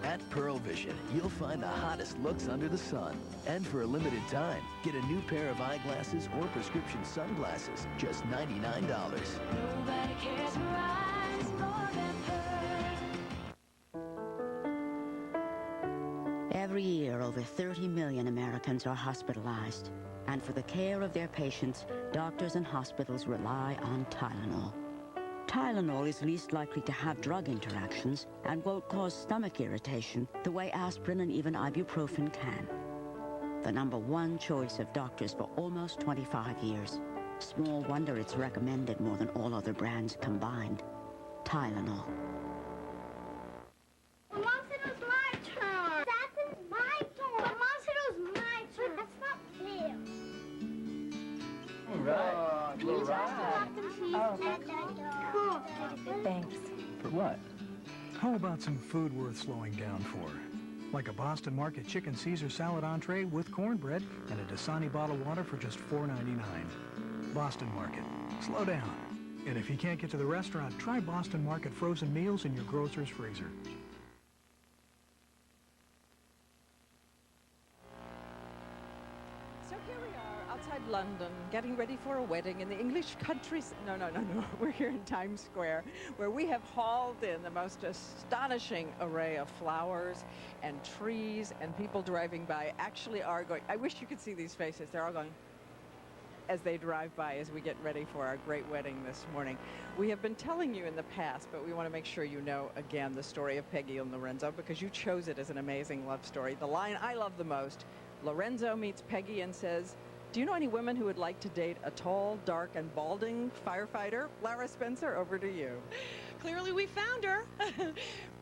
At Pearl Vision, you'll find the hottest looks under the sun. And for a limited time, get a new pair of eyeglasses or prescription sunglasses, just $99. Nobody cares for eyes more than Pearl. Every year, over 30 million Americans are hospitalized. And for the care of their patients, doctors and hospitals rely on Tylenol. Tylenol is least likely to have drug interactions and won't cause stomach irritation the way aspirin and even ibuprofen can. The #1 choice of doctors for almost 25 years. Small wonder it's recommended more than all other brands combined. Tylenol. Mom said it was my turn. That is my turn. But Mom said it was my turn. That's not fair. All right. All right. Cool. Thanks. For what? How about some food worth slowing down for? Like a Boston Market chicken Caesar salad entree with cornbread and a Dasani bottled water for just $4.99. Boston Market. Slow down. And if you can't get to the restaurant, try Boston Market frozen meals in your grocer's freezer. So here we are outside London, getting ready for a wedding in the English countryside. No. We're here in Times Square, where we have hauled in the most astonishing array of flowers and trees, and people driving by actually are going, I wish you could see these faces. They're all going as they drive by as we get ready for our great wedding this morning. We have been telling you in the past, but we want to make sure you know again the story of Peggy and Lerenzo, because you chose it as an amazing love story. The line I love the most: Lerenzo meets Peggy and says, "Do you know any women who would like to date a tall, dark, and balding firefighter?" Lara Spencer, over to you. Clearly we found her.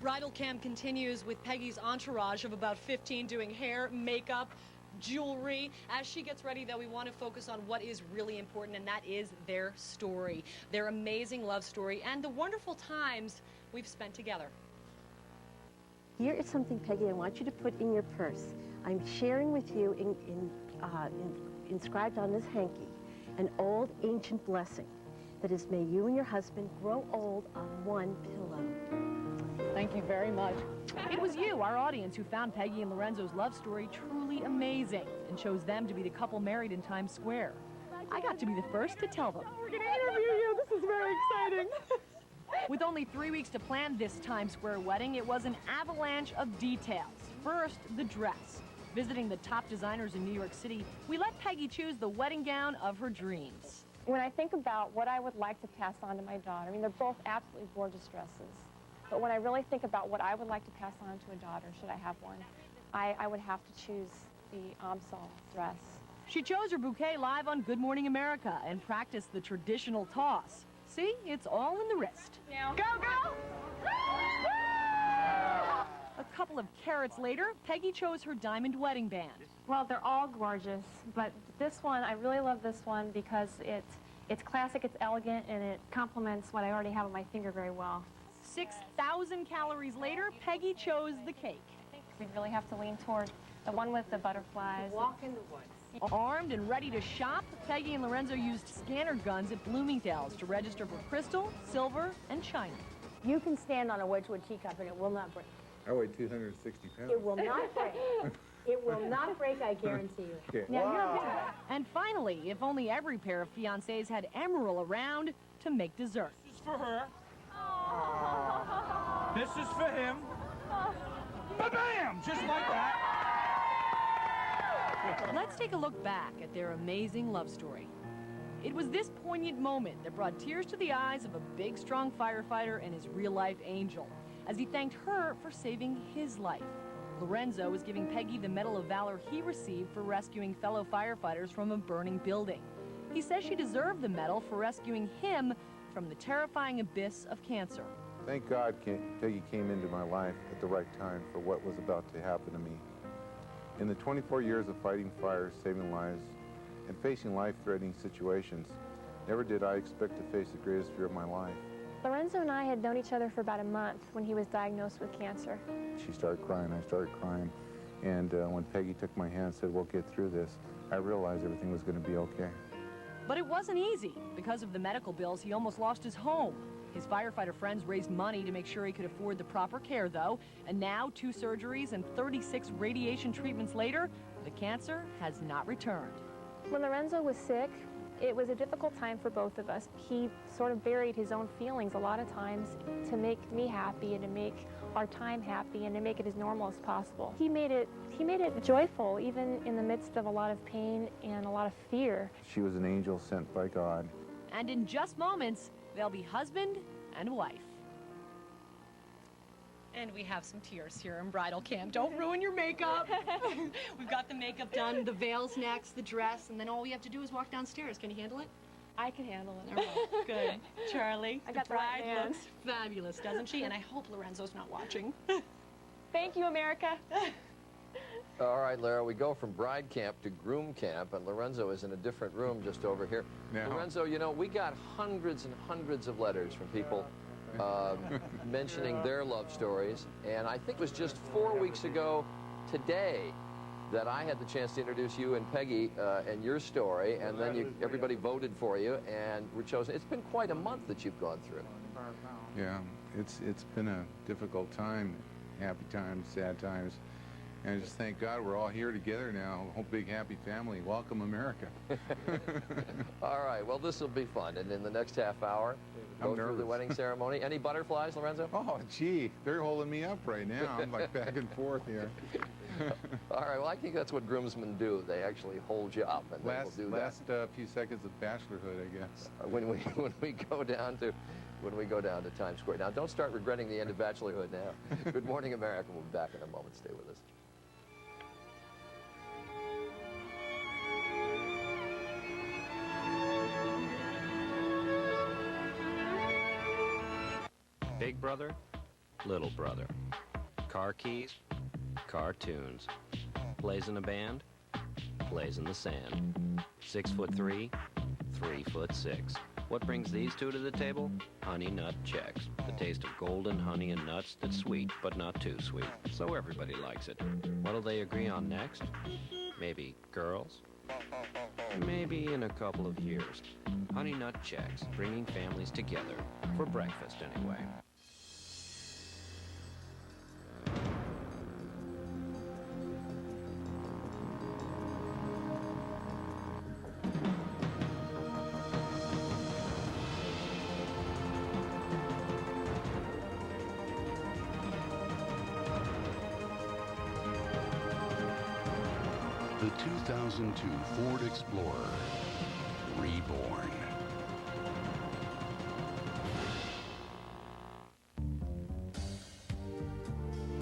Bridal camp continues with Peggy's entourage of about 15 doing hair, makeup, jewelry. As she gets ready, though, we want to focus on what is really important, and that is their story, their amazing love story, and the wonderful times we've spent together. Here is something, Peggy, I want you to put in your purse. I'm sharing with you, inscribed on this hanky, an old ancient blessing that is, may you and your husband grow old on one pillow. Thank you very much. It was you, our audience, who found Peggy and Lorenzo's love story truly amazing and chose them to be the couple married in Times Square. I got to be the first to tell them. We're going to interview you. This is very exciting. With only 3 weeks to plan this Times Square wedding, it was an avalanche of details. First, the dress. Visiting the top designers in New York City, we let Peggy choose the wedding gown of her dreams. When I think about what I would like to pass on to my daughter, I mean, they're both absolutely gorgeous dresses. But when I really think about what I would like to pass on to a daughter, should I have one, I would have to choose the Amsal dress. She chose her bouquet live on Good Morning America and practiced the traditional toss. See, it's all in the wrist. Now, go, go! A couple of carats later, Peggy chose her diamond wedding band. Well, they're all gorgeous, but this one, I really love this one because it's classic, it's elegant, and it complements what I already have on my finger very well. 6,000 calories later, Peggy chose the cake. We'd really have to lean toward the one with the butterflies. Walk in the woods. Armed and ready to shop, Peggy and Lerenzo used scanner guns at Bloomingdale's to register for crystal, silver, and china. You can stand on a Wedgwood teacup and it will not break. I weigh 260 pounds. It will not break. It will not break, I guarantee you. Okay. Wow. And finally, if only every pair of fiancés had Emerald around to make dessert. This is for her. This is for him. Ba-bam! Just like that. Let's take a look back at their amazing love story. It was this poignant moment that brought tears to the eyes of a big, strong firefighter and his real-life angel, as he thanked her for saving his life. Lerenzo is giving Peggy the Medal of Valor he received for rescuing fellow firefighters from a burning building. He says she deserved the medal for rescuing him from the terrifying abyss of cancer. Thank God Peggy came into my life at the right time for what was about to happen to me. In the 24 years of fighting fires, saving lives, and facing life-threatening situations, never did I expect to face the greatest fear of my life. Lerenzo and I had known each other for about a month when he was diagnosed with cancer. She started crying, I started crying, and when Peggy took my hand and said, we'll get through this, I realized everything was going to be okay. But it wasn't easy. Because of the medical bills, he almost lost his home. His firefighter friends raised money to make sure he could afford the proper care, though, and now 2 surgeries and 36 radiation treatments later, the cancer has not returned. When Lerenzo was sick, it was a difficult time for both of us. He sort of buried his own feelings a lot of times to make me happy and to make our time happy and to make it as normal as possible. He made it joyful, even in the midst of a lot of pain and a lot of fear. She was an angel sent by God. And in just moments, they'll be husband and wife. And we have some tears here in bridal camp. Don't ruin your makeup. We've got the makeup done, the veil's next, the dress, and then all we have to do is walk downstairs. Can you handle it? I can handle it. All right, good. Charlie, I got the bride the right man. looks fabulous, doesn't she? And I hope Lorenzo's not watching. Thank you, America. All right, Lara, we go from bride camp to groom camp, and Lerenzo is in a different room just over here. Now. Lorenzo, you know, we got hundreds and hundreds of letters from people mentioning their love stories, and I think it was just 4 weeks ago today that I had the chance to introduce you and Peggy and your story, and then everybody voted for you and were chosen. It's been quite a month that you've gone through. Yeah, it's been a difficult time, happy times, sad times. And just thank God we're all here together now, a whole big happy family. Welcome, America. All right, well, this will be fun. And in the next half hour, go through the wedding ceremony. Any butterflies, Lerenzo? Oh, gee, they're holding me up right now. I'm like back and forth here. All right, well, I think that's what groomsmen do. They actually hold you up, and we'll do that. Last few seconds of bachelorhood, I guess. When we go down to Times Square. Now, don't start regretting the end of bachelorhood now. Good morning, America. We'll be back in a moment. Stay with us. Big brother, little brother. Car keys, cartoons. Plays in a band, plays in the sand. 6'3", 3'6". What brings these two to the table? Honey Nut Chex. The taste of golden honey and nuts that's sweet, but not too sweet. So everybody likes it. What'll they agree on next? Maybe girls? Maybe in a couple of years. Honey Nut Chex, bringing families together. For breakfast, anyway. The 2002 Ford Explorer, reborn.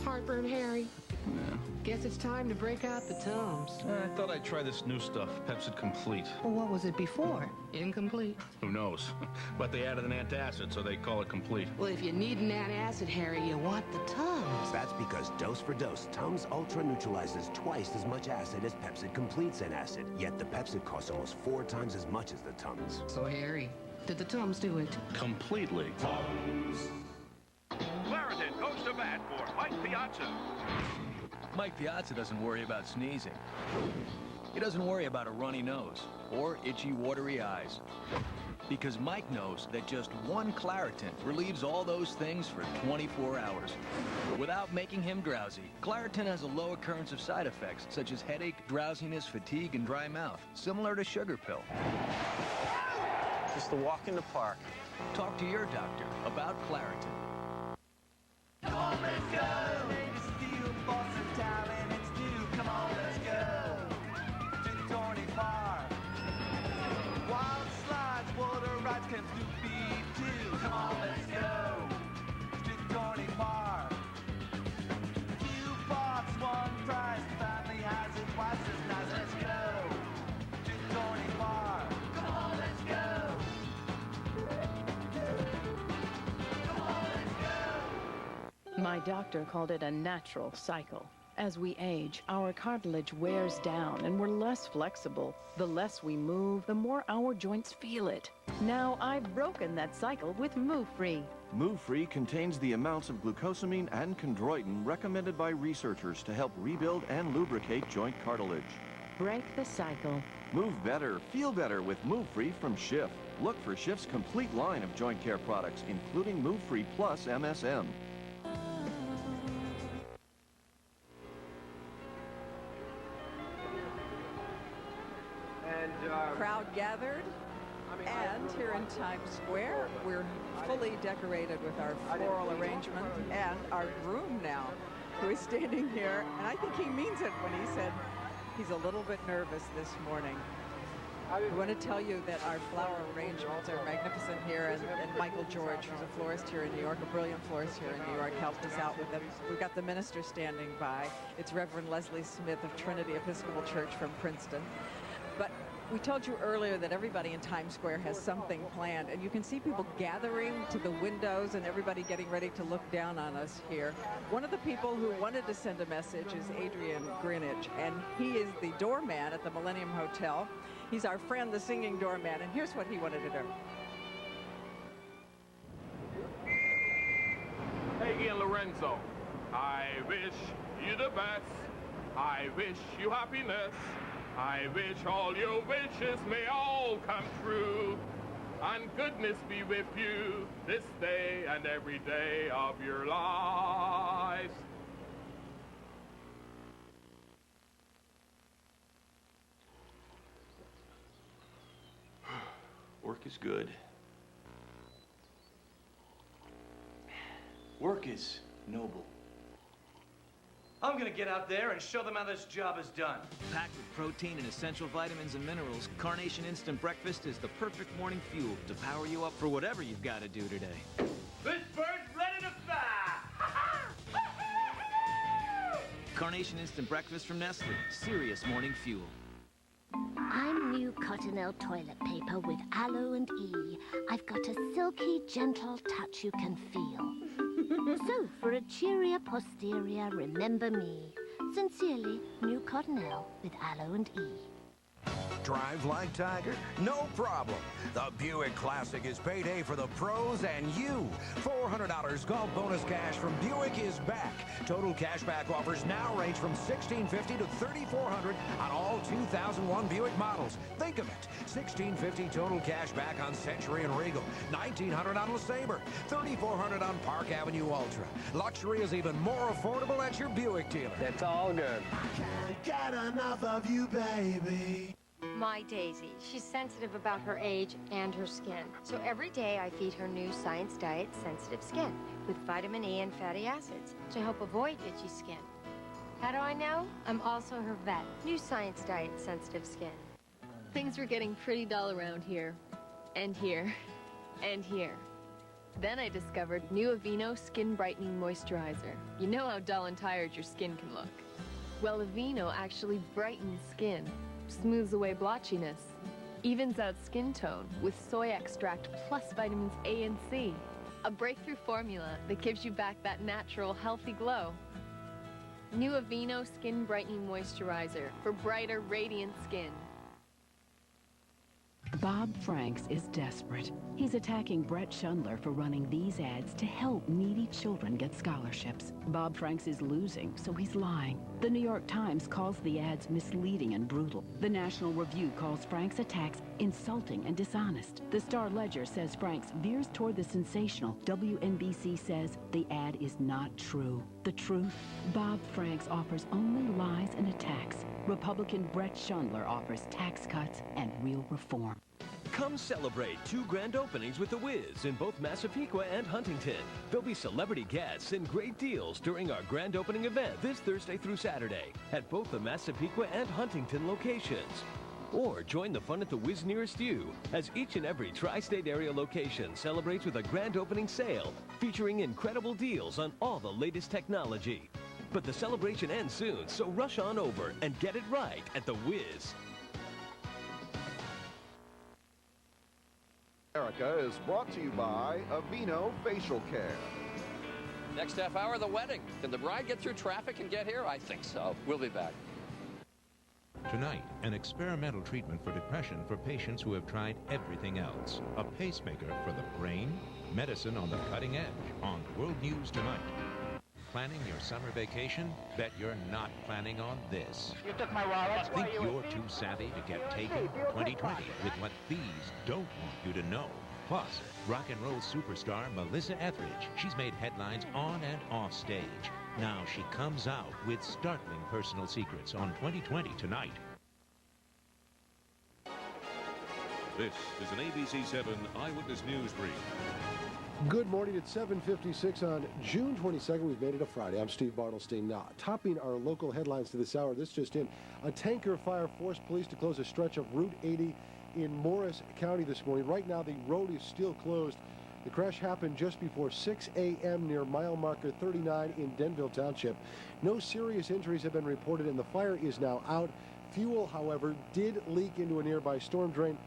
Heartburn, Harry. Yeah. Guess it's time to break out the Tums. I thought I'd try this new stuff, Pepsid Complete. Well, what was it before? Incomplete. Who knows? But they added an antacid, so they call it Complete. Well, if you need an antacid, Harry, you want the Tums. That's because dose for dose, Tums Ultra neutralizes twice as much acid as Pepsid Complete's antacid. Yet the Pepsid costs almost 4 times as much as the Tums. So, Harry, did the Tums do it? Completely. Tums. Clarendon goes to bat for Mike Piazza. Mike Piazza doesn't worry about sneezing. He doesn't worry about a runny nose or itchy, watery eyes. Because Mike knows that just one Claritin relieves all those things for 24 hours. Without making him drowsy, Claritin has a low occurrence of side effects such as headache, drowsiness, fatigue, and dry mouth, similar to sugar pill. Just a walk in the park. Talk to your doctor about Claritin. Come on, let's go. Steel for some talent, it's due. Come on, let's go. To Tony Park. Wild slide. My doctor called it a natural cycle. As we age, our cartilage wears down and we're less flexible. The less we move, the more our joints feel it. Now I've broken that cycle with Move Free. Move Free contains the amounts of glucosamine and chondroitin recommended by researchers to help rebuild and lubricate joint cartilage. Break the cycle. Move better, feel better with Move Free from Schiff. Look for Schiff's complete line of joint care products, including Move Free Plus MSM. Crowd gathered, and here in Times Square, we're fully decorated with our floral arrangement and our groom now, who is standing here, and I think he means it when he said he's a little bit nervous this morning. We want to tell you that our flower arrangements are magnificent here, and Michael George, who's a florist here in New York, a brilliant florist here in New York, helped us out with them. We've got the minister standing by. It's Reverend Leslie Smith of Trinity Episcopal Church from Princeton. But we told you earlier that everybody in Times Square has something planned, and you can see people gathering to the windows and everybody getting ready to look down on us here. One of the people who wanted to send a message is Adrian Greenidge, and he is the doorman at the Millennium Hotel. He's our friend, the singing doorman, and here's what he wanted to do. Peggy and Lerenzo, I wish you the best. I wish you happiness. I wish all your wishes may all come true, and goodness be with you this day and every day of your lives. Work is good. Work is noble. I'm gonna get out there and show them how this job is done. Packed with protein and essential vitamins and minerals, Carnation Instant Breakfast is the perfect morning fuel to power you up for whatever you've got to do today. This bird's ready to fly! Carnation Instant Breakfast from Nestle. Serious morning fuel. I'm new Cottonelle toilet paper with aloe and E. I've got a silky, gentle touch you can feel. So, for a cheerier posterior, remember me. Sincerely, new Cottonelle with aloe and E. Drive like Tiger? No problem. The Buick Classic is payday for the pros and you. $400 golf bonus cash from Buick is back. Total cashback offers now range from $1,650 to $3,400 on all 2001 Buick models. Think of it. $1,650 total cashback on Century and Regal. $1,900 on LeSabre. $3,400 on Park Avenue Ultra. Luxury is even more affordable at your Buick dealer. It's all good. I can't get enough of you, baby. My Daisy. She's sensitive about her age and her skin. So every day I feed her new Science Diet Sensitive Skin with vitamin E and fatty acids to help avoid itchy skin. How do I know? I'm also her vet. New Science Diet Sensitive Skin. Things were getting pretty dull around here. And here. And here. Then I discovered new Aveeno Skin Brightening Moisturizer. You know how dull and tired your skin can look. Well, Aveeno actually brightens skin, smooths away blotchiness, evens out skin tone with soy extract plus vitamins A and C. A breakthrough formula that gives you back that natural, healthy glow. New Aveeno Skin Brightening Moisturizer for brighter, radiant skin. Bob Franks is desperate. He's attacking Brett Schundler for running these ads to help needy children get scholarships. Bob Franks is losing, so he's lying. The New York Times calls the ads misleading and brutal. The National Review calls Franks' attacks insulting and dishonest. The Star-Ledger says Franks veers toward the sensational. WNBC says the ad is not true. The truth? Bob Franks offers only lies and attacks. Republican Brett Schundler offers tax cuts and real reform. Come celebrate 2 grand openings with The Wiz in both Massapequa and Huntington. There'll be celebrity guests and great deals during our grand opening event this Thursday through Saturday at both the Massapequa and Huntington locations. Or join the fun at The Wiz nearest you, as each and every tri-state area location celebrates with a grand opening sale featuring incredible deals on all the latest technology. But the celebration ends soon, so rush on over and get it right at The Wiz. America is brought to you by Aveeno Facial Care. Next half hour, the wedding. Can the bride get through traffic and get here? I think so. We'll be back. Tonight, an experimental treatment for depression for patients who have tried everything else. A pacemaker for the brain, medicine on the cutting edge on World News Tonight. Planning your summer vacation? Bet you're not planning on this. You took my wallet. Think you're too savvy to get taken? 2020 with what these don't want you to know. Plus, rock and roll superstar Melissa Etheridge. She's made headlines on and off stage. Now she comes out with startling personal secrets on 2020 Tonight. This is an ABC 7 Eyewitness News Brief. Good morning. It's 7:56 on June 22nd. We've made it a Friday. I'm Steve Bartlestein. Now, topping our local headlines to this hour, this just in. A tanker fire forced police to close a stretch of Route 80 in Morris County this morning. Right now, the road is still closed. The crash happened just before 6 a.m. near mile marker 39 in Denville Township. No serious injuries have been reported, and the fire is now out. Fuel, however, did leak into a nearby storm drain.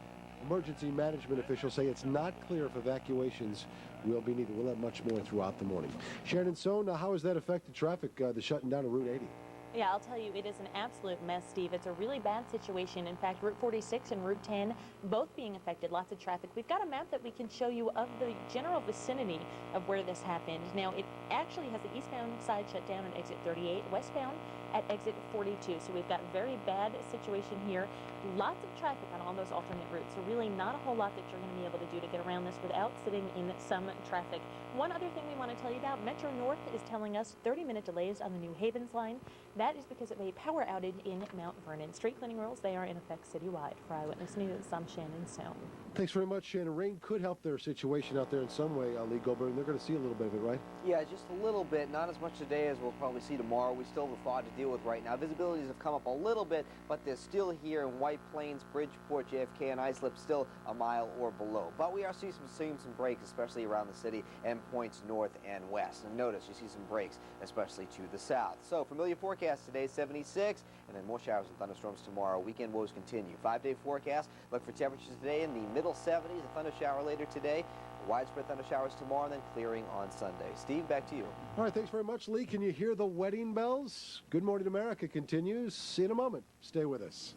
Emergency management officials say it's not clear if evacuations will be needed. We'll have much more throughout the morning. Shannon Sohn, how has that affected traffic, the shutting down of Route 80? Yeah, I'll tell you, it is an absolute mess, Steve. It's a really bad situation. In fact, Route 46 and Route 10 both being affected, lots of traffic. We've got a map that we can show you of the general vicinity of where this happened. Now, it actually has the eastbound side shut down at exit 38, westbound at exit 42. So we've got very bad situation here. Lots of traffic on all those alternate routes. So really not a whole lot that you're going to be able to do to get around this without sitting in some traffic. One other thing we want to tell you about, Metro North is telling us 30-minute delays on the New Havens line. That is because of a power outage in Mount Vernon. Street cleaning rules, they are in effect citywide. For Eyewitness News, I'm Shannon Sohn. Thanks very much, Shannon. Rain could help their situation out there in some way, Lee Goldberg. They're going to see a little bit of it, right? Yeah, just a little bit. Not as much today as we'll probably see tomorrow. We still have a fog to deal with right now. Visibilities have come up a little bit, but they're still here in White Plains, Bridgeport, JFK, and Islip, still a mile or below. But we are seeing some breaks, especially around the city and points north and west. And notice you see some breaks, especially to the south. So familiar forecast today, 76, and then more showers and thunderstorms tomorrow. Weekend woes continue. 5-day forecast. Look for temperatures today in the middle 70s. A thunder shower later today. Widespread thunder showers tomorrow, and then clearing on Sunday. Steve, back to you. All right, thanks very much, Lee. Can you hear the wedding bells? Good Morning America continues in a moment. Stay with us.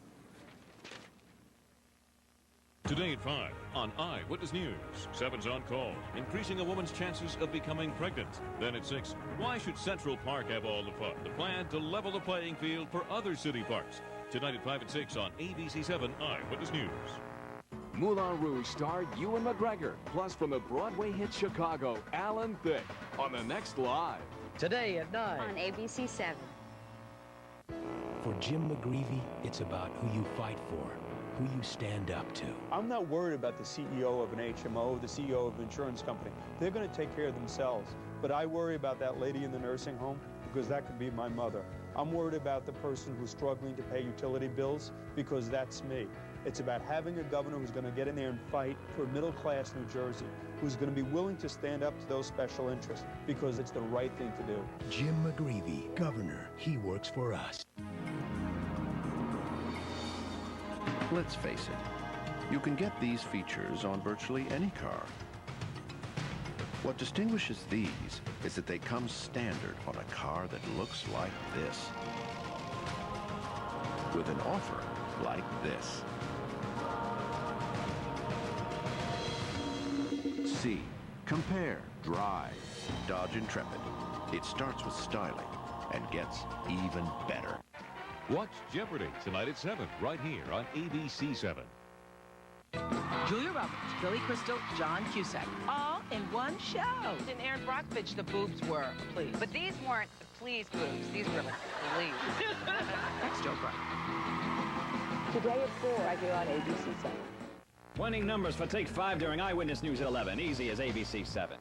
Today at 5 on Eyewitness News. 7's on call, increasing a woman's chances of becoming pregnant. Then at 6, why should Central Park have all the fun? The plan to level the playing field for other city parks. Tonight at 5 and 6 on ABC 7 Eyewitness News. Moulin Rouge star Ewan McGregor, plus from the Broadway hit Chicago, Alan Thicke, on the next Live. Today at 9 on ABC 7. For Jim McGreevy, it's about who you fight for, who you stand up to. I'm not worried about the CEO of an HMO, the CEO of an insurance company. They're going to take care of themselves. But I worry about that lady in the nursing home because that could be my mother. I'm worried about the person who's struggling to pay utility bills because that's me. It's about having a governor who's going to get in there and fight for middle-class New Jersey, who's going to be willing to stand up to those special interests because it's the right thing to do. Jim McGreevy, governor. He works for us. Let's face it, you can get these features on virtually any car. What distinguishes these is that they come standard on a car that looks like this, with an offer like this. See, compare, drive, Dodge Intrepid. It starts with styling and gets even better. Watch Jeopardy tonight at 7, right here on ABC 7. Julia Roberts, Billy Crystal, John Cusack, all in one show. In Aaron Brockovich, the boobs were a please. But these weren't the please boobs. These were the please. That's Joe Brown. Today at 4, I do on ABC 7. Winning numbers for Take 5 during Eyewitness News at 11. Easy as ABC 7.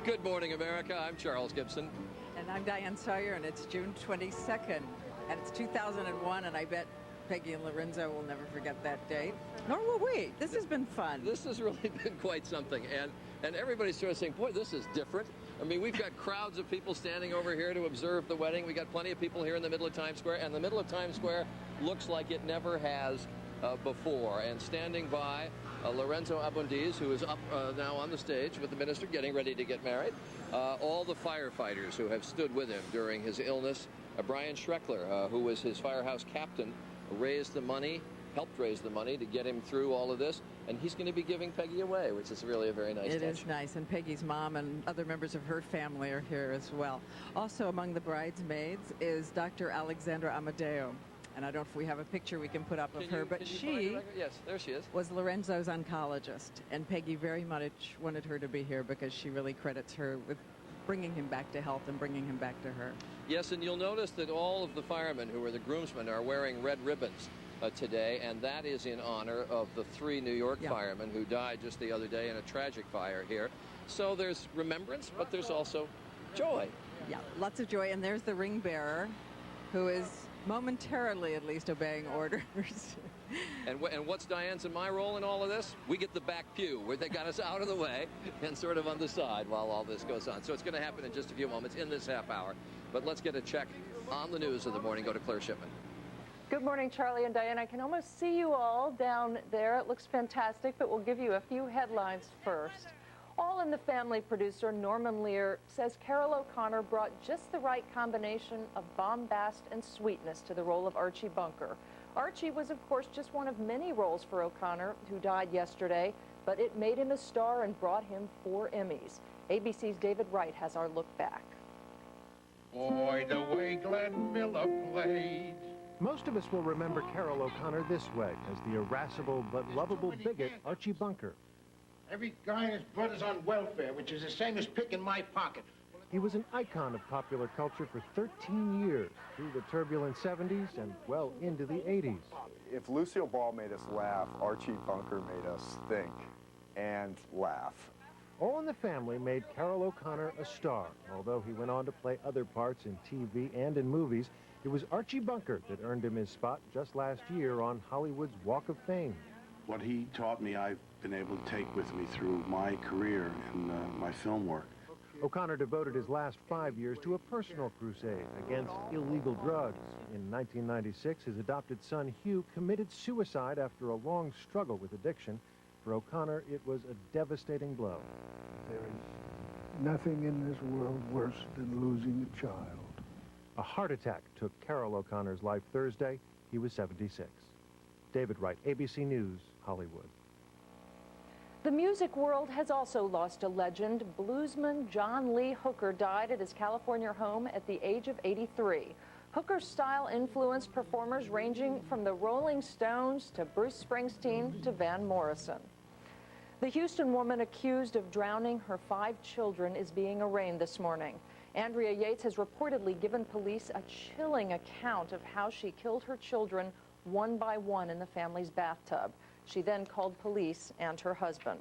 Good morning, America. I'm Charles Gibson. And I'm Diane Sawyer, and it's June 22nd. And it's 2001, and I bet Peggy and Lerenzo will never forget that date. Nor will we. This has been fun. This has really been quite something. And everybody's sort of saying, boy, this is different. I mean, we've got crowds of people standing over here to observe the wedding. We got plenty of people here in the middle of Times Square, and the middle of Times Square looks like it never has before. And standing by, Lerenzo Abundiz, who is up now on the stage with the minister getting ready to get married. All the firefighters who have stood with him during his illness. Brian Schreckler, who was his firehouse captain, raised the money, helped raise the money to get him through all of this. And he's going to be giving Peggy away, which is really a very nice touch. It is nice, and Peggy's mom and other members of her family are here as well. Also among the bridesmaids is Dr. Alexandra Amadeo. And I don't know if we have a picture we can put up of her, but she yes, there she is. Was Lorenzo's oncologist, and Peggy very much wanted her to be here because she really credits her with bringing him back to health and bringing him back to her. Yes, and you'll notice that all of the firemen who are the groomsmen are wearing red ribbons today, and that is in honor of the 3 New York firemen who died just the other day in a tragic fire here. So there's remembrance, but there's also joy. Yeah, lots of joy, and there's the ring bearer, who is momentarily at least obeying orders. And what's Diane's and my role in all of this? We get the back pew where they got us out of the way and sort of on the side while all this goes on. So it's going to happen in just a few moments in this half hour. But let's get a check on the news of the morning. Go to Claire Shipman. Good morning, Charlie and Diane. I can almost see you all down there. It looks fantastic, but we'll give you a few headlines first. All in the Family producer Norman Lear says Carol O'Connor brought just the right combination of bombast and sweetness to the role of Archie Bunker. Archie was, of course, just one of many roles for O'Connor, who died yesterday, but it made him a star and brought him 4 Emmys. ABC's David Wright has our look back. Boy, the way Glenn Miller played. Most of us will remember Carol O'Connor this way, as the irascible but lovable bigot Archie Bunker. Every guy and his brother's on welfare, which is the same as picking my pocket. He was an icon of popular culture for 13 years, through the turbulent 70s and well into the 80s. If Lucille Ball made us laugh, Archie Bunker made us think and laugh. All in the Family made Carol O'Connor a star. Although he went on to play other parts in TV and in movies, it was Archie Bunker that earned him his spot just last year on Hollywood's Walk of Fame. What he taught me, I've been able to take with me through my career and my film work. O'Connor devoted his last 5 years to a personal crusade against illegal drugs. In 1996, his adopted son, Hugh, committed suicide after a long struggle with addiction. For O'Connor, it was a devastating blow. There is nothing in this world worse than losing a child. A heart attack took Carol O'Connor's life Thursday. He was 76. David Wright, ABC News, Hollywood. The music world has also lost a legend. Bluesman John Lee Hooker died at his California home at the age of 83. Hooker's style influenced performers ranging from the Rolling Stones to Bruce Springsteen to Van Morrison. The Houston woman accused of drowning her 5 children is being arraigned this morning. Andrea Yates has reportedly given police a chilling account of how she killed her children one by one in the family's bathtub. She then called police and her husband.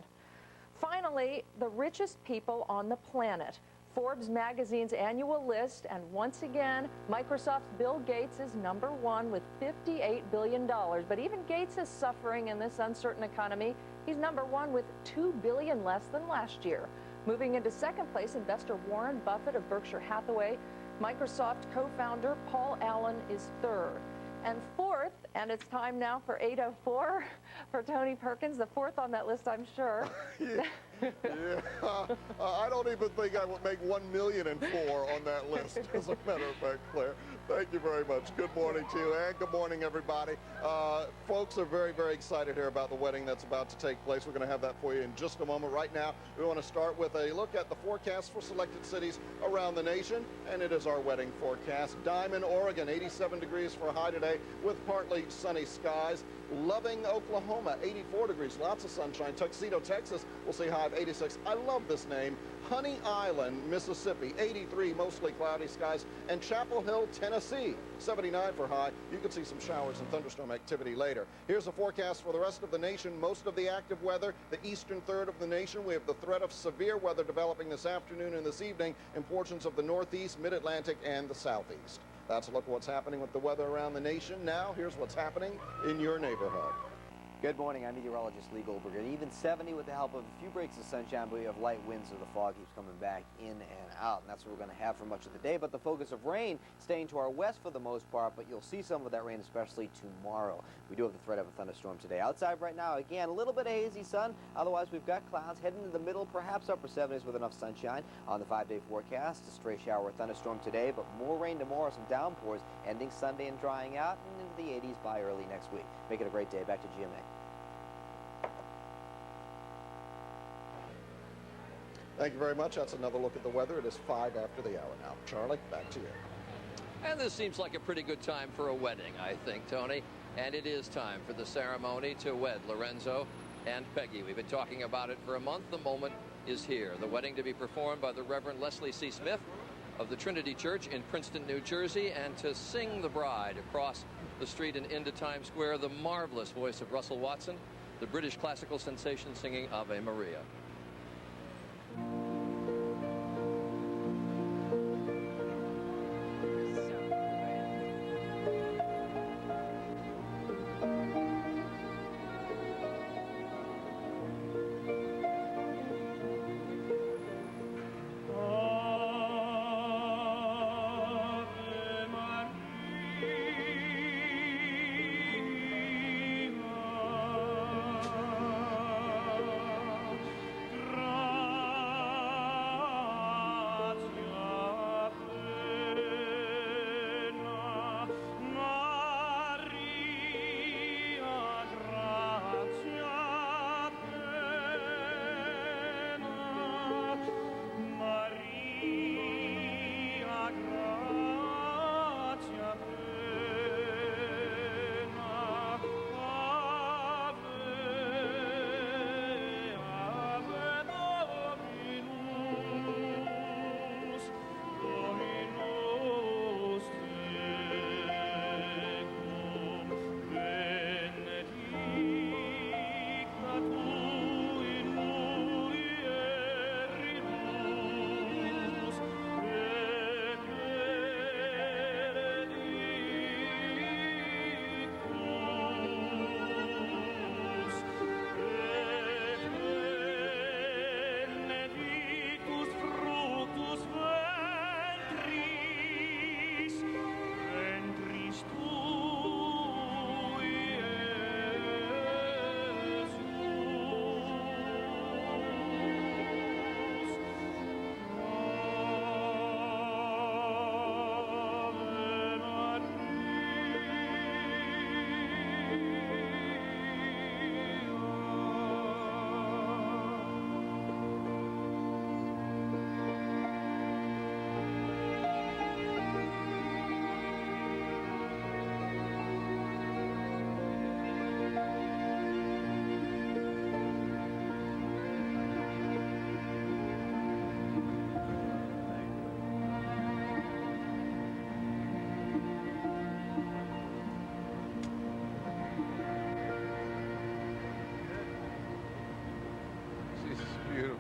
Finally, the richest people on the planet. Forbes magazine's annual list, and once again, Microsoft's Bill Gates is #1 with $58 billion. But even Gates is suffering in this uncertain economy. He's #1 with $2 billion less than last year. Moving into second place, investor Warren Buffett of Berkshire Hathaway. Microsoft co-founder Paul Allen is third. And fourth, and it's time now for 8:04 for Tony Perkins, the fourth on that list, I'm sure. I don't even think I would make 1,000,004 on that list, as a matter of fact, Claire. Thank you very much. Good morning to you, and good morning, everybody. Folks are very, very excited here about the wedding that's about to take place. We're going to have that for you in just a moment. Right now, we want to start with a look at the forecast for selected cities around the nation, and it is our wedding forecast. Diamond, Oregon, 87 degrees for a high today with partly sunny skies. Loving, Oklahoma, 84 degrees, lots of sunshine. Tuxedo, Texas, we'll see high of 86. I love this name. Honey Island, Mississippi, 83, mostly cloudy skies. And Chapel Hill, Tennessee, 79 for high. You can see some showers and thunderstorm activity later. Here's a forecast for the rest of the nation. Most of the active weather, the eastern third of the nation. We have the threat of severe weather developing this afternoon and this evening in portions of the northeast, mid-Atlantic, and the southeast. That's a look at what's happening with the weather around the nation. Now, here's what's happening in your neighborhood. Good morning. I'm meteorologist Lee Goldberg. And even 70 with the help of a few breaks of sunshine, but we have light winds, so the fog keeps coming back in and out. And that's what we're going to have for much of the day. But the focus of rain staying to our west for the most part, but you'll see some of that rain, especially tomorrow. We do have the threat of a thunderstorm today. Outside right now, again, a little bit of hazy sun. Otherwise, we've got clouds heading into the middle, perhaps upper 70s with enough sunshine. On the 5-day forecast, a stray shower or thunderstorm today, but more rain tomorrow, some downpours ending Sunday and drying out and into the 80s by early next week. Make it a great day. Back to GMA. Thank you very much. That's another look at the weather. It is 5 after the hour now. Charlie, back to you. And this seems like a pretty good time for a wedding, I think, Tony. And it is time for the ceremony to wed Lerenzo and Peggy. We've been talking about it for a month. The moment is here. The wedding to be performed by the Reverend Leslie C. Smith of the Trinity Church in Princeton, New Jersey. And to sing the bride across the street and into Times Square, the marvelous voice of Russell Watson, the British classical sensation singing Ave Maria. Beautiful.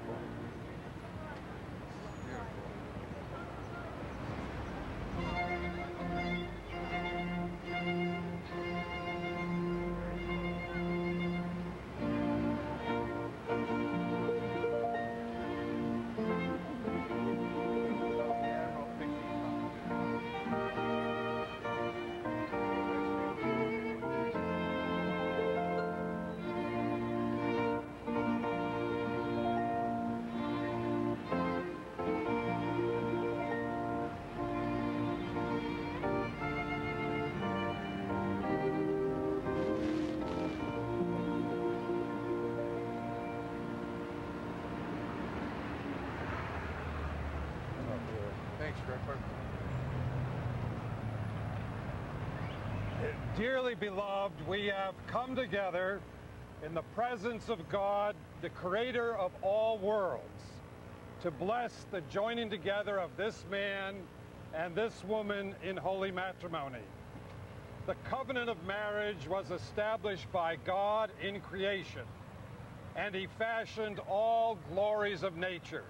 Thanks, Ripper. Dearly beloved, we have come together in the presence of God, the creator of all worlds, to bless the joining together of this man and this woman in holy matrimony. The covenant of marriage was established by God in creation, and he fashioned all glories of nature,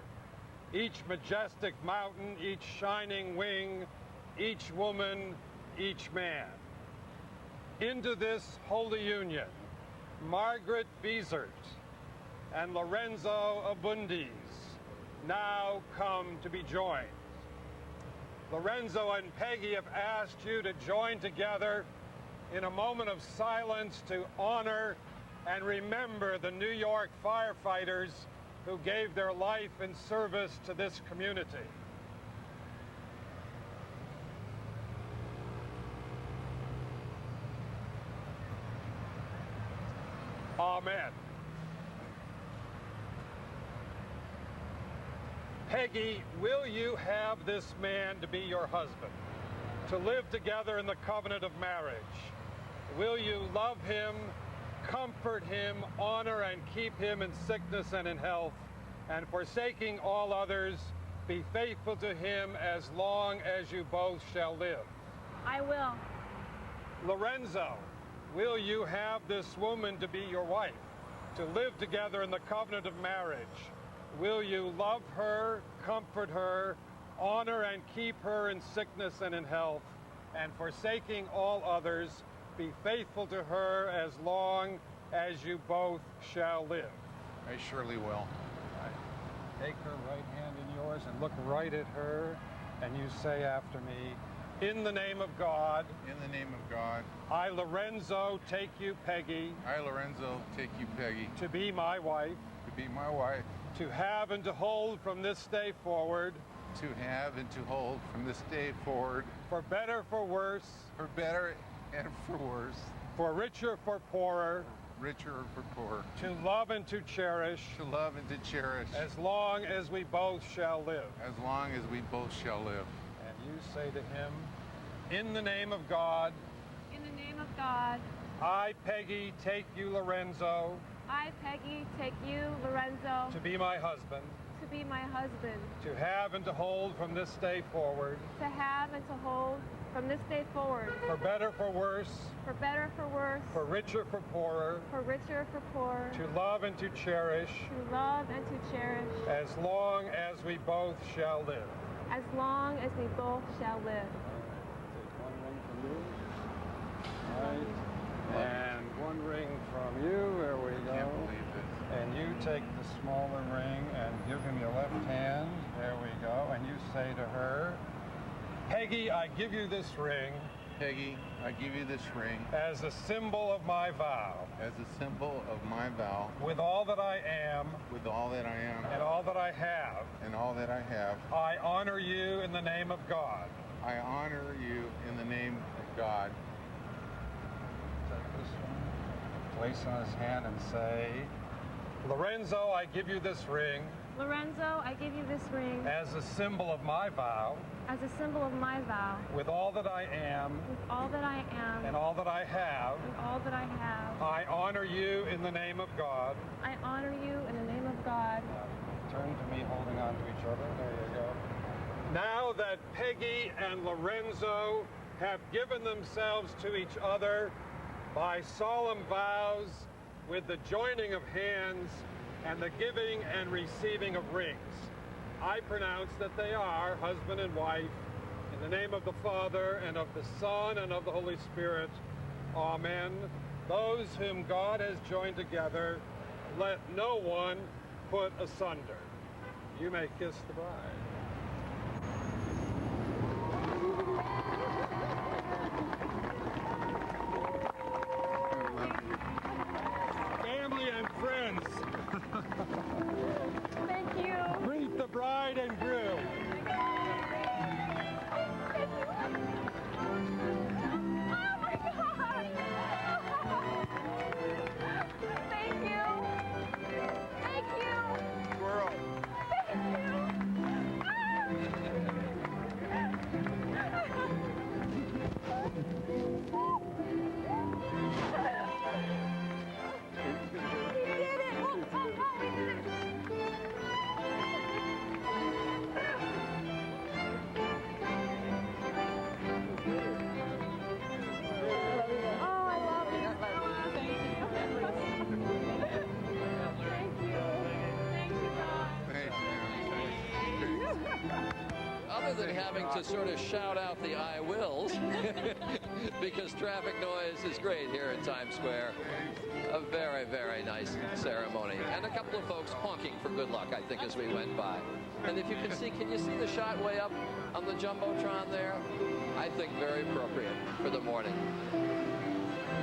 each majestic mountain, each shining wing, each woman, each man. Into this holy union, Margaret Beezert, and Lerenzo Abundis now come to be joined. Lorenzo and Peggy have asked you to join together in a moment of silence to honor and remember the New York firefighters who gave their life in service to this community. Amen. Peggy, will you have this man to be your husband, to live together in the covenant of marriage? Will you love him, comfort him, honor and keep him in sickness and in health, and forsaking all others, be faithful to him as long as you both shall live? I will. Lorenzo, will you have this woman to be your wife, to live together in the covenant of marriage? Will you love her, comfort her, honor and keep her in sickness and in health, and forsaking all others, be faithful to her as long as you both shall live? I surely will. Take her right hand in yours and look right at her, and you say after me, in the name of God. In the name of God. I, Lorenzo, take you, Peggy. I, Lorenzo, take you, Peggy. To be my wife. To be my wife. To have and to hold from this day forward. To have and to hold from this day forward. For better, for worse. For better and for worse. For richer, for poorer. Richer or for poorer. To love and to cherish. To love and to cherish. As long as we both shall live. As long as we both shall live. And you say to him, in the name of God. In the name of God. I, Peggy, take you, Lorenzo. I, Peggy, take you, Lorenzo. To be my husband. To be my husband. To have and to hold from this day forward. To have and to hold from this day forward. For better, for worse. For better, for worse. For richer, for poorer. For richer, for poorer. To love and to cherish. To love and to cherish. As long as we both shall live. As long as we both shall live. Take one ring from you. Right. And one ring from you. There we go. I can't believe this. And you take the smaller ring and give him your left hand. There we go. And you say to her, Peggy, I give you this ring. Peggy, I give you this ring. As a symbol of my vow. As a symbol of my vow. With all that I am. With all that I am. And all that I have. And all that I have. I honor you in the name of God. I honor you in the name of God. Take this one, place on his hand and say, Lorenzo, I give you this ring. Lorenzo, I give you this ring. As a symbol of my vow. As a symbol of my vow. With all that I am. With all that I am. And all that I have. And all that I have. I honor you in the name of God. I honor you in the name of God. Turn to me holding on to each other. There you go. Now that Peggy and Lorenzo have given themselves to each other by solemn vows with the joining of hands and the giving and receiving of rings, I pronounce that they are husband and wife in the name of the Father and of the Son and of the Holy Spirit. Amen. Those whom God has joined together, let no one put asunder. You may kiss the bride. Family and friends. Thank you. Greet the bride and groom. Oh my God! Thank you. Thank you. Squirrel. Thank you. Other than having to sort of shout out the I wills, because traffic noise is great here in Times Square. A very, very nice ceremony. And a couple of folks honking for good luck, I think, as we went by. And if you can you see the shot way up on the Jumbotron there? I think very appropriate for the morning.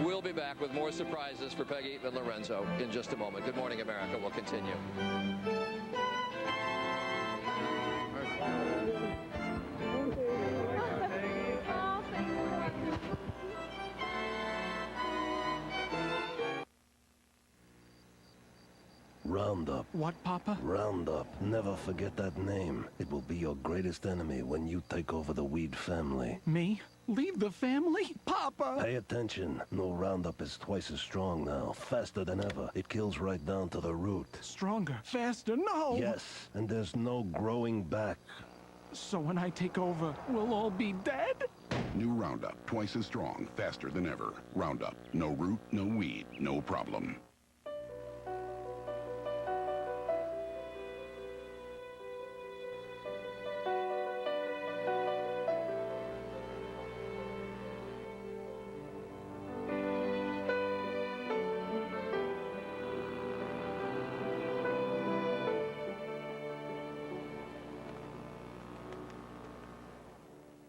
We'll be back with more surprises for Peggy and Lerenzo in just a moment. Good Morning America will continue. Roundup. What, Papa? Roundup. Never forget that name. It will be your greatest enemy when you take over the weed family. Me? Leave the family? Papa! Pay attention. No Roundup is twice as strong now. Faster than ever. It kills right down to the root. Stronger, faster, no! Yes, and there's no growing back. So when I take over, we'll all be dead? New Roundup. Twice as strong. Faster than ever. Roundup. No root, no weed, no problem.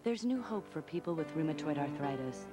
There's new hope for people with rheumatoid arthritis,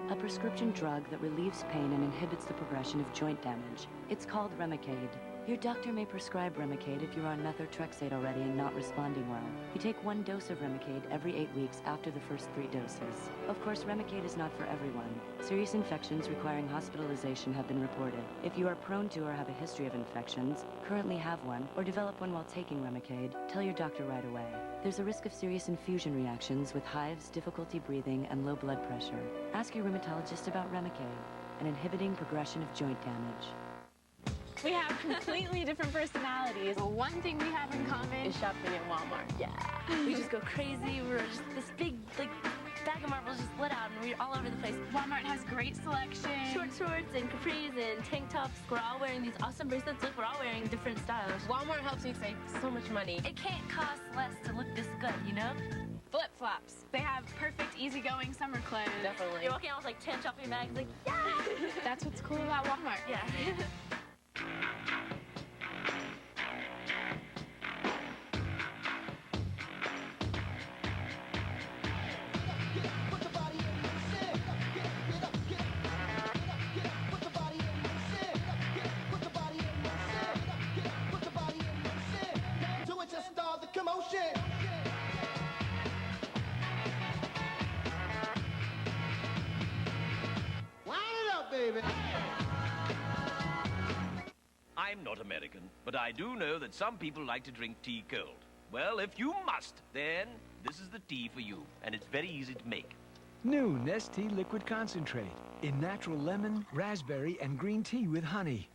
a prescription drug that relieves pain and inhibits the progression of joint damage. It's called Remicade. Your doctor may prescribe Remicade if you're on methotrexate already and not responding well. You take 1 dose of Remicade every 8 weeks after the first 3 doses. Of course, Remicade is not for everyone. Serious infections requiring hospitalization have been reported. If you are prone to or have a history of infections, currently have one, or develop one while taking Remicade, tell your doctor right away. There's a risk of serious infusion reactions with hives, difficulty breathing, and low blood pressure. Ask your rheumatologist about Remicade, an inhibiting progression of joint damage. We have completely different personalities. But one thing we have in common is shopping at Walmart. Yeah. We just go crazy. We're just this big, bag of marbles just let out, and we're all over the place. Walmart has great selection. Short shorts and capris and tank tops. We're all wearing these awesome bracelets. Look, we're all wearing different styles. Walmart helps you save so much money. It can't cost less to look this good, you know? Flip-flops. They have perfect, easygoing summer clothes. Definitely. You're walking out with like 10 shopping bags, like, yeah! That's what's cool about Walmart. Yeah. I'm not American, but I do know that some people like to drink tea cold. Well, if you must, then this is the tea for you, and it's very easy to make. New Nestea Liquid Concentrate in natural lemon, raspberry, and green tea with honey.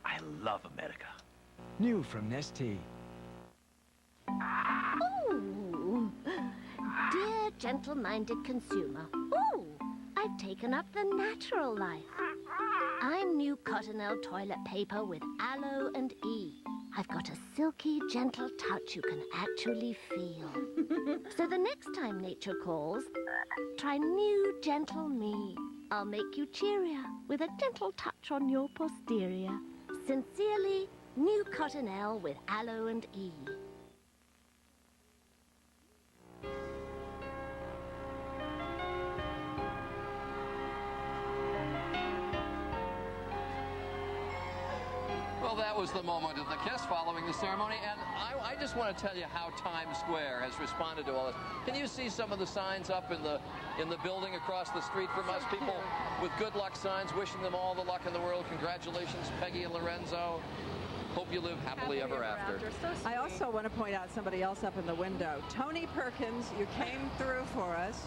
I love America. New from Nestea. Ooh, dear gentle-minded consumer. Ooh, I've taken up the natural life. I'm new Cottonelle toilet paper with aloe and E. I've got a silky, gentle touch you can actually feel. So the next time nature calls, try new gentle me. I'll make you cheerier with a gentle touch on your posterior. Sincerely, new Cottonelle with aloe and E. Well, that was the moment of the kiss following the ceremony, and I just want to tell you how Times Square has responded to all this. Can you see some of the signs up in the building across the street from us? People with good luck signs wishing them all the luck in the world. Congratulations, Peggy and Lerenzo. Hope you live happily ever after. I also want to point out somebody else up in the window. Tony Perkins, you came through for us.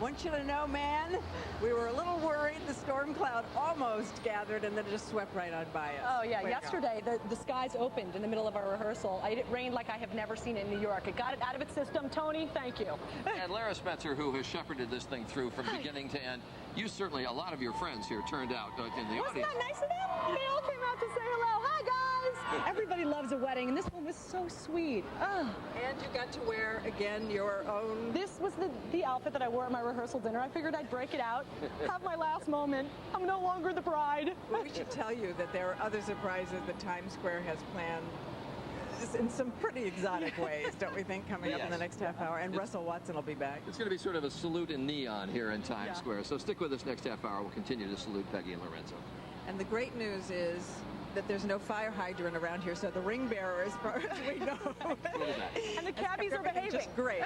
Want you to know, man, we were a little worried. The storm cloud almost gathered and then it just swept right on by us. Oh, yeah. Way to go. Yesterday, the skies opened in the middle of our rehearsal. It rained like I have never seen it in New York. It got it out of its system. Tony, thank you. And Lara Spencer, who has shepherded this thing through from beginning to end. You certainly, a lot of your friends here turned out in the audience. Wasn't that nice of them? They all came out to say hello. Hi, guys. Everybody loves a wedding, and this one was so sweet. Oh. And you got to wear, again, your own... This was the outfit that I wore at my rehearsal dinner. I figured I'd break it out, have my last moment. I'm no longer the bride. Well, we should tell you that there are other surprises that Times Square has planned in some pretty exotic ways, don't we think, coming up in the next half hour. And Russell Watson will be back. It's going to be sort of a salute in neon here in Times Square. So stick with us next half hour. We'll continue to salute Peggy and Lerenzo. And the great news is that there's no fire hydrant around here, so the ring bearer, as far as we know. And the cabbies are behaving. Just great.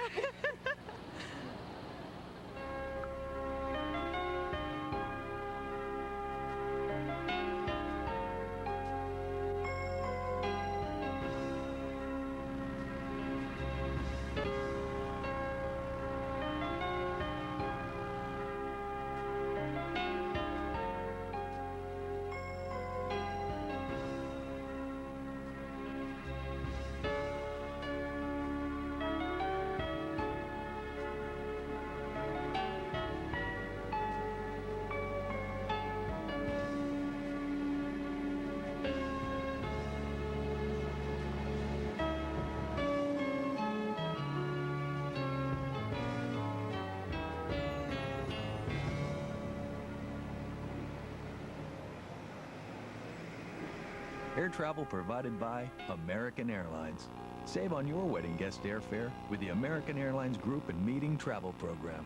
Air travel provided by American Airlines. Save on your wedding guest airfare with the American Airlines Group and Meeting Travel Program.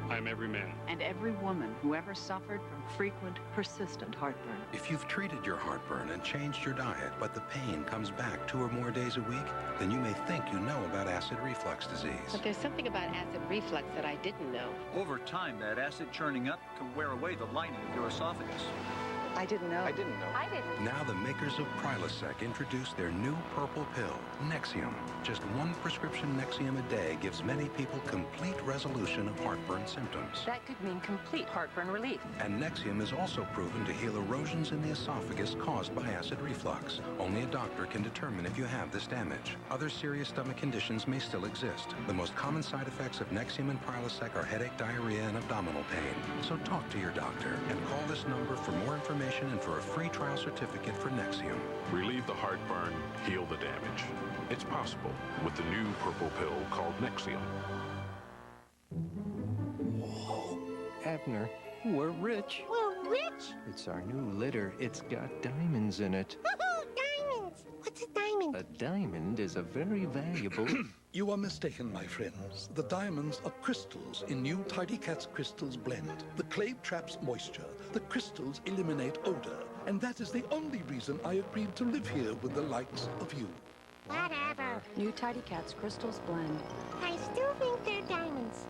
I'm every man. And every woman who ever suffered from frequent, persistent heartburn. If you've treated your heartburn and changed your diet, but the pain comes back 2 or more days a week, then you may think you know about acid reflux disease. But there's something about acid reflux that I didn't know. Over time, that acid churning up can wear away the lining of your esophagus. I didn't know. I didn't know. I didn't. Now the makers of Prilosec introduce their new purple pill, Nexium. Just 1 prescription Nexium a day gives many people complete resolution of heartburn symptoms. That could mean complete heartburn relief. And Nexium is also proven to heal erosions in the esophagus caused by acid reflux. Only a doctor can determine if you have this damage. Other serious stomach conditions may still exist. The most common side effects of Nexium and Prilosec are headache, diarrhea, and abdominal pain. So talk to your doctor and call this number for more information and for a free trial certificate for Nexium. Relieve the heartburn, heal the damage. It's possible with the new purple pill called Nexium. Whoa, Abner, we're rich. We're rich? It's our new litter. It's got diamonds in it. Diamonds! What's a diamond? A diamond is a very valuable... You are mistaken, my friends. The diamonds are crystals in new Tidy Cats Crystals blend. The clay traps moisture. The crystals eliminate odor. And that is the only reason I agreed to live here with the likes of you. Whatever. New Tidy Cats Crystals blend. I still think they're diamonds.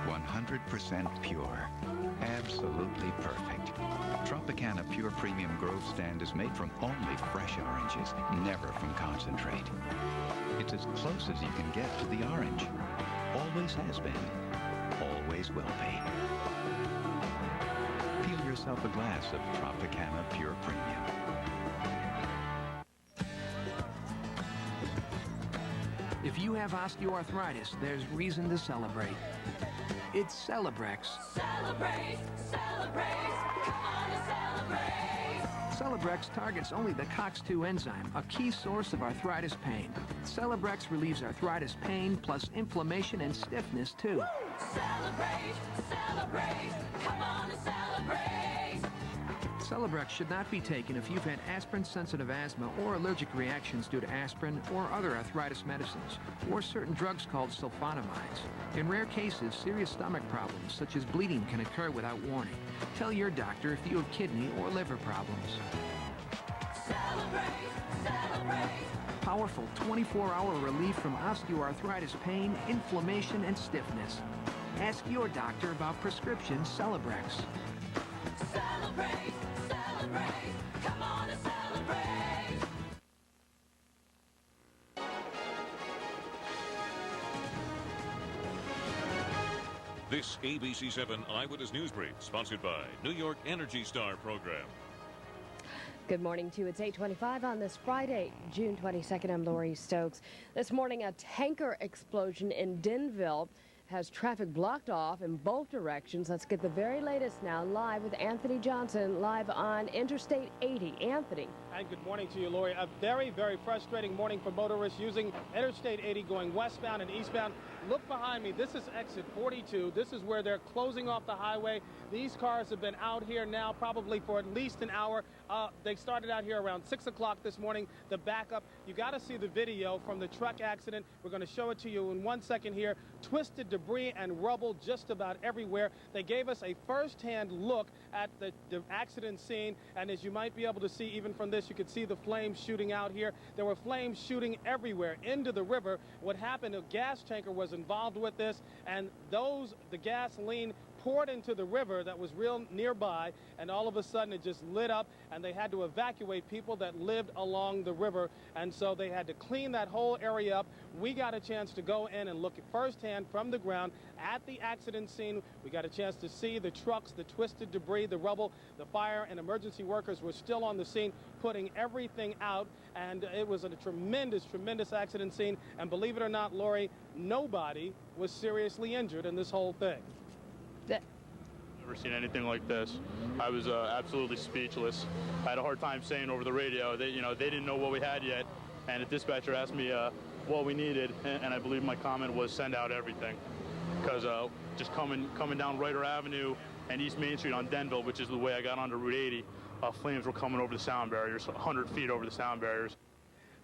100% pure. Absolutely perfect. Tropicana Pure Premium Grove Stand is made from only fresh oranges, never from concentrate. It's as close as you can get to the orange. Always has been. Always will be. Peel yourself a glass of Tropicana Pure Premium. If you have osteoarthritis, there's reason to celebrate. It's Celebrex. Celebrate, celebrate, come on and celebrate. Celebrex targets only the COX-2 enzyme, a key source of arthritis pain. Celebrex relieves arthritis pain plus inflammation and stiffness too. Woo! Celebrate, celebrate, come on and celebrate. Celebrex should not be taken if you've had aspirin-sensitive asthma or allergic reactions due to aspirin or other arthritis medicines, or certain drugs called sulfonamides. In rare cases, serious stomach problems, such as bleeding, can occur without warning. Tell your doctor if you have kidney or liver problems. Celebrate, celebrate. Powerful 24-hour relief from osteoarthritis pain, inflammation, and stiffness. Ask your doctor about prescription Celebrex. Celebrate, celebrate, come on and celebrate. This ABC7 Eyewitness News Brief, sponsored by New York Energy Star Program. Good morning to you. It's 8:25 on this Friday, June 22nd. I'm Lori Stokes. This morning, a tanker explosion in Denville has traffic blocked off in both directions. Let's get the very latest now, live with Anthony Johnson, live on Interstate 80. Anthony. And good morning to you, Lori. A very, very frustrating morning for motorists using Interstate 80 going westbound and eastbound. Look behind me. This is exit 42. This is where they're closing off the highway. These cars have been out here now probably for at least an hour. They started out here around 6 o'clock this morning. The backup, you got to see the video from the truck accident. We're going to show it to you in 1 second here. Twisted debris and rubble just about everywhere. They gave us a first-hand look at the accident scene, and as you might be able to see even from this, you could see the flames shooting out here. There were flames shooting everywhere into the river. What happened, a gas tanker was involved with this, and the gasoline poured into the river that was real nearby, and all of a sudden it just lit up, and they had to evacuate people that lived along the river, and so they had to clean that whole area up. We got a chance to go in and look at firsthand from the ground at the accident scene. We got a chance to see the trucks, the twisted debris, the rubble. The fire and emergency workers were still on the scene putting everything out, and it was a tremendous, tremendous accident scene, and believe it or not, Lori, nobody was seriously injured in this whole thing. Never seen anything like this. I was absolutely speechless. I had a hard time saying over the radio that, they didn't know what we had yet, and the dispatcher asked me what we needed, and I believe my comment was send out everything, because just coming down Ryder Avenue and East Main Street on Denville, which is the way I got onto Route 80, flames were coming over the sound barriers, 100 feet over the sound barriers.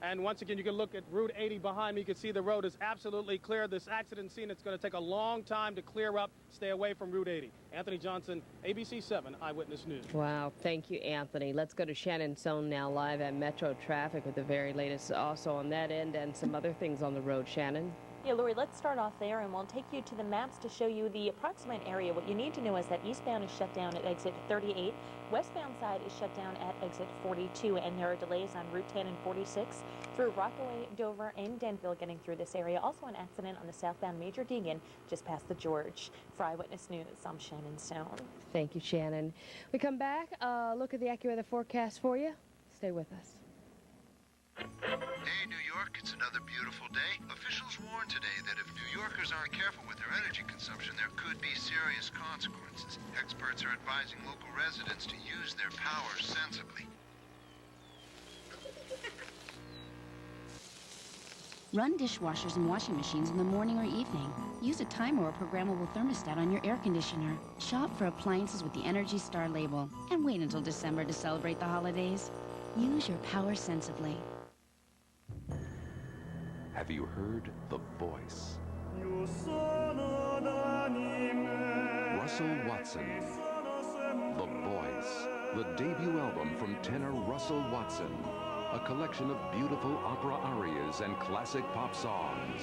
And once again, you can look at Route 80 behind me. You can see the road is absolutely clear. This accident scene, it's going to take a long time to clear up. Stay away from Route 80. Anthony Johnson, ABC 7 Eyewitness News. Wow. Thank you, Anthony. Let's go to Shannon Sohn now, live at Metro Traffic with the very latest also on that end and some other things on the road. Shannon? Yeah, Lori, let's start off there, and we'll take you to the maps to show you the approximate area. What you need to know is that eastbound is shut down at exit 38. Westbound side is shut down at exit 42, and there are delays on Route 10 and 46 through Rockaway, Dover, and Denville getting through this area. Also an accident on the southbound Major Deegan just past the George. For Eyewitness News, I'm Shannon Stone. Thank you, Shannon. We come back, look at the AccuWeather forecast for you. Stay with us. Hey, New York, it's another beautiful day. Officials warn today that if New Yorkers aren't careful with their energy consumption, there could be serious consequences. Experts are advising local residents to use their power sensibly. Run dishwashers and washing machines in the morning or evening. Use a timer or programmable thermostat on your air conditioner. Shop for appliances with the Energy Star label. And wait until December to celebrate the holidays. Use your power sensibly. Have you heard the voice? Russell Watson. The Voice. The debut album from tenor Russell Watson. A collection of beautiful opera arias and classic pop songs.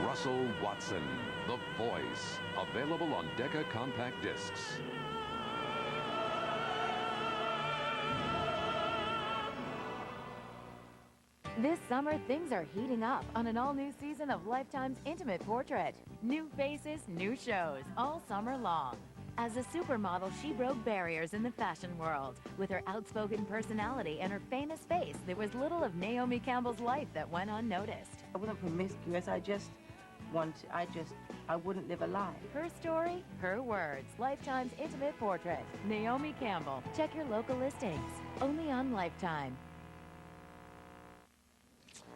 Russell Watson, The Voice. Available on Decca compact discs. This summer, things are heating up on an all-new season of Lifetime's Intimate Portrait. New faces, new shows, all summer long. As a supermodel, she broke barriers in the fashion world. With her outspoken personality and her famous face, there was little of Naomi Campbell's life that went unnoticed. I wasn't promiscuous, I wouldn't live a lie. Her story, her words. Lifetime's Intimate Portrait. Naomi Campbell. Check your local listings. Only on Lifetime.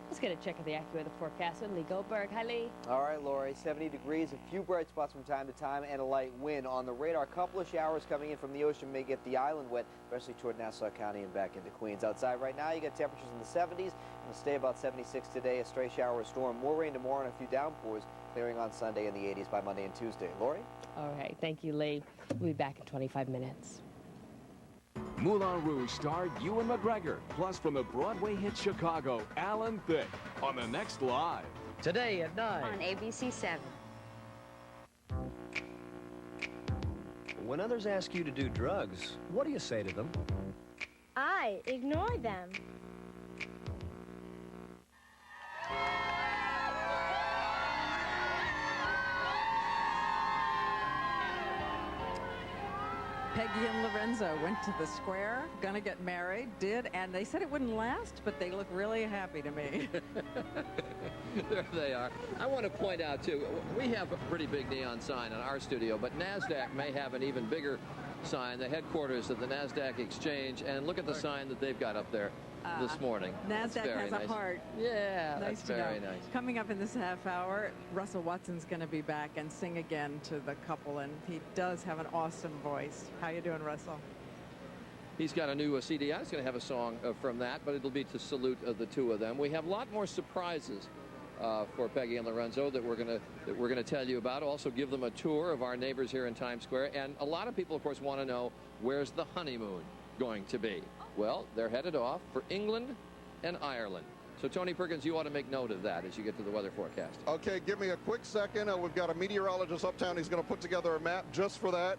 Let's get a check of the AccuWeather forecast with Lee Goldberg. Hi, Lee. All right, Lori, 70 degrees, a few bright spots from time to time, and a light wind. On the radar, a couple of showers coming in from the ocean may get the island wet, especially toward Nassau County and back into Queens. Outside right now, you got temperatures in the 70s. It'll stay about 76 today, a stray shower or storm. More rain tomorrow and a few downpours, clearing on Sunday in the 80s by Monday and Tuesday. Lori? All right, thank you, Lee. We'll be back in 25 minutes. Moulin Rouge star Ewan McGregor, plus from the Broadway hit Chicago, Alan Thicke, on the next Live. Today at 9. On ABC 7. when others ask you to do drugs, what do you say to them? I ignore them. Peggy and Lerenzo went to the square, gonna get married, did, and they said it wouldn't last, but they look really happy to me. There they are. I want to point out, too, we have a pretty big neon sign in our studio, but NASDAQ may have an even bigger sign, the headquarters of the NASDAQ exchange, and look at the sign that they've got up there this morning. NASDAQ has a heart. Yeah, nice that's to very know. nice. Coming up in this half hour, Russell Watson's going to be back and sing again to the couple, and he does have an awesome voice. How you doing, Russell? He's got a new CD. I was going to have a song from that, but it'll be to salute the two of them. We have a lot more surprises for Peggy and Lerenzo that we're going to tell you about. Also give them a tour of our neighbors here in Times Square. And a lot of people, of course, want to know, where's the honeymoon going to be? Well, they're headed off for England and Ireland. So, Tony Perkins, you ought to make note of that as you get to the weather forecast. Okay, give me a quick second. We've got a meteorologist uptown. He's going to put together a map just for that.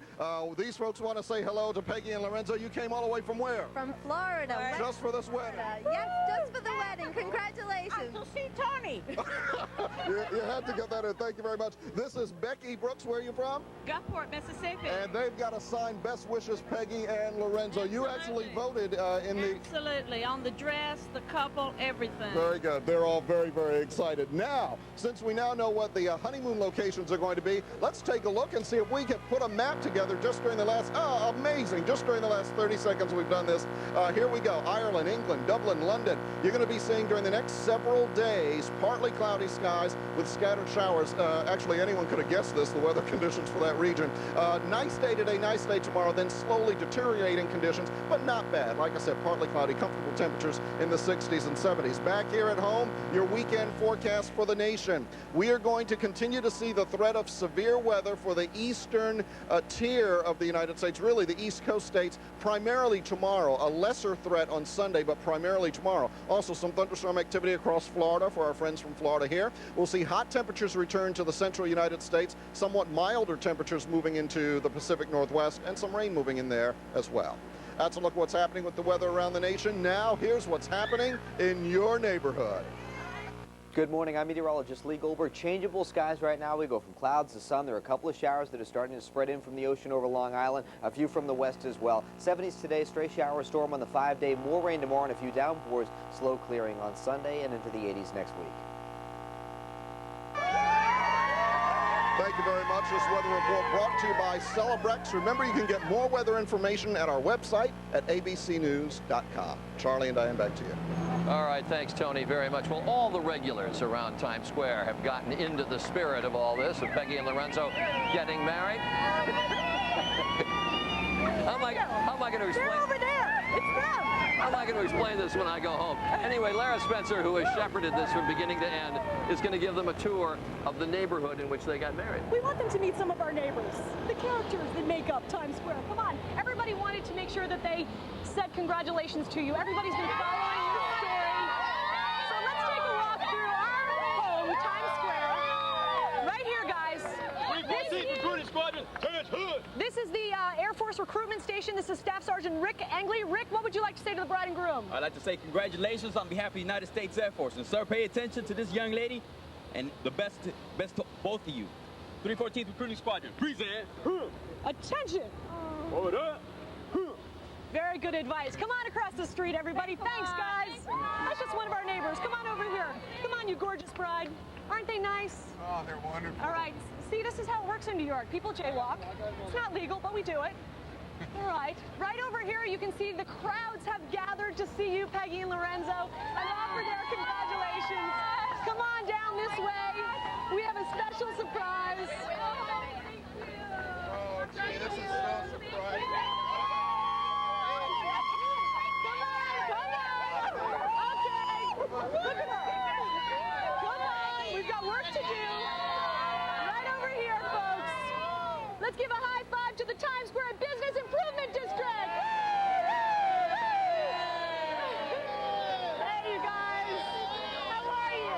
These folks want to say hello to Peggy and Lerenzo. You came all the way from where? From Florida. Just for this wedding? Yes, just for the wedding. Congratulations. To see Tony. you had to get that in. Thank you very much. This is Becky Brooks. Where are you from? Gulfport, Mississippi. And they've got a sign, Best Wishes, Peggy and Lerenzo. Absolutely. You actually voted in the... Absolutely. On the dress, the couple, everything. Very good. They're all very, very excited. Now, since we now know what the honeymoon locations are going to be, let's take a look and see if we can put a map together just during the last, amazing, just during the last 30 seconds we've done this. Here we go. Ireland, England, Dublin, London. You're going to be seeing during the next several days partly cloudy skies with scattered showers. Actually, anyone could have guessed this, the weather conditions for that region. Nice day today, nice day tomorrow, then slowly deteriorating conditions, but not bad. Like I said, partly cloudy, comfortable temperatures in the 60s and 70s. Back here at home, your weekend forecast for the nation. We are going to continue to see the threat of severe weather for the eastern tier of the United States, really the East Coast states, primarily tomorrow. A lesser threat on Sunday, but primarily tomorrow. Also some thunderstorm activity across Florida for our friends from Florida here. We'll see hot temperatures return to the central United States, somewhat milder temperatures moving into the Pacific Northwest, and some rain moving in there as well. That's a look at what's happening with the weather around the nation. Now, here's what's happening in your neighborhood. Good morning, I'm meteorologist Lee Goldberg. Changeable skies right now. We go from clouds to sun. There are a couple of showers that are starting to spread in from the ocean over Long Island, a few from the west as well. 70s today, stray shower storm on the 5-day, more rain tomorrow and a few downpours, slow clearing on Sunday and into the 80s next week. Thank you very much. This weather report brought to you by Celebrex. Remember, you can get more weather information at our website at abcnews.com. Charlie and Diane, back to you. All right, thanks, Tony, very much. Well, all the regulars around Times Square have gotten into the spirit of all this, of Peggy and Lerenzo getting married. How am I going to explain? They're over there. It's them. How am I going to explain this when I go home? Anyway, Lara Spencer, who has shepherded this from beginning to end, is going to give them a tour of the neighborhood in which they got married. We want them to meet some of our neighbors, the characters that make up Times Square. Come on. Everybody wanted to make sure that they said congratulations to you. Everybody's been following your story. So let's take a walk through our home, Times Square. Right here, guys. This is the Air Force Recruitment Station. This is Staff Sergeant Rick Angley. Rick, what would you like to say to the bride and groom? I'd like to say congratulations on behalf of the United States Air Force. And sir, pay attention to this young lady and the best to both of you. 314th Recruiting Squadron, present. Attention. Hold up. Very good advice. Come on across the street, everybody. Thanks, guys. That's just one of our neighbors. Come on over here. Come on, you gorgeous bride. Aren't they nice? Oh, they're wonderful. All right. See, this is how it works in New York. People jaywalk. It's not legal, but we do it. All right. Right over here, you can see the crowds have gathered to see you, Peggy and Lerenzo, and offer their congratulations. Come on down this way. We have a special surprise. Oh, gee, this is so surprising. Look at her. Come on. We've got work to do. Right over here, folks. Let's give a high five to the Times Square Business Improvement District. Hey, you guys. How are you?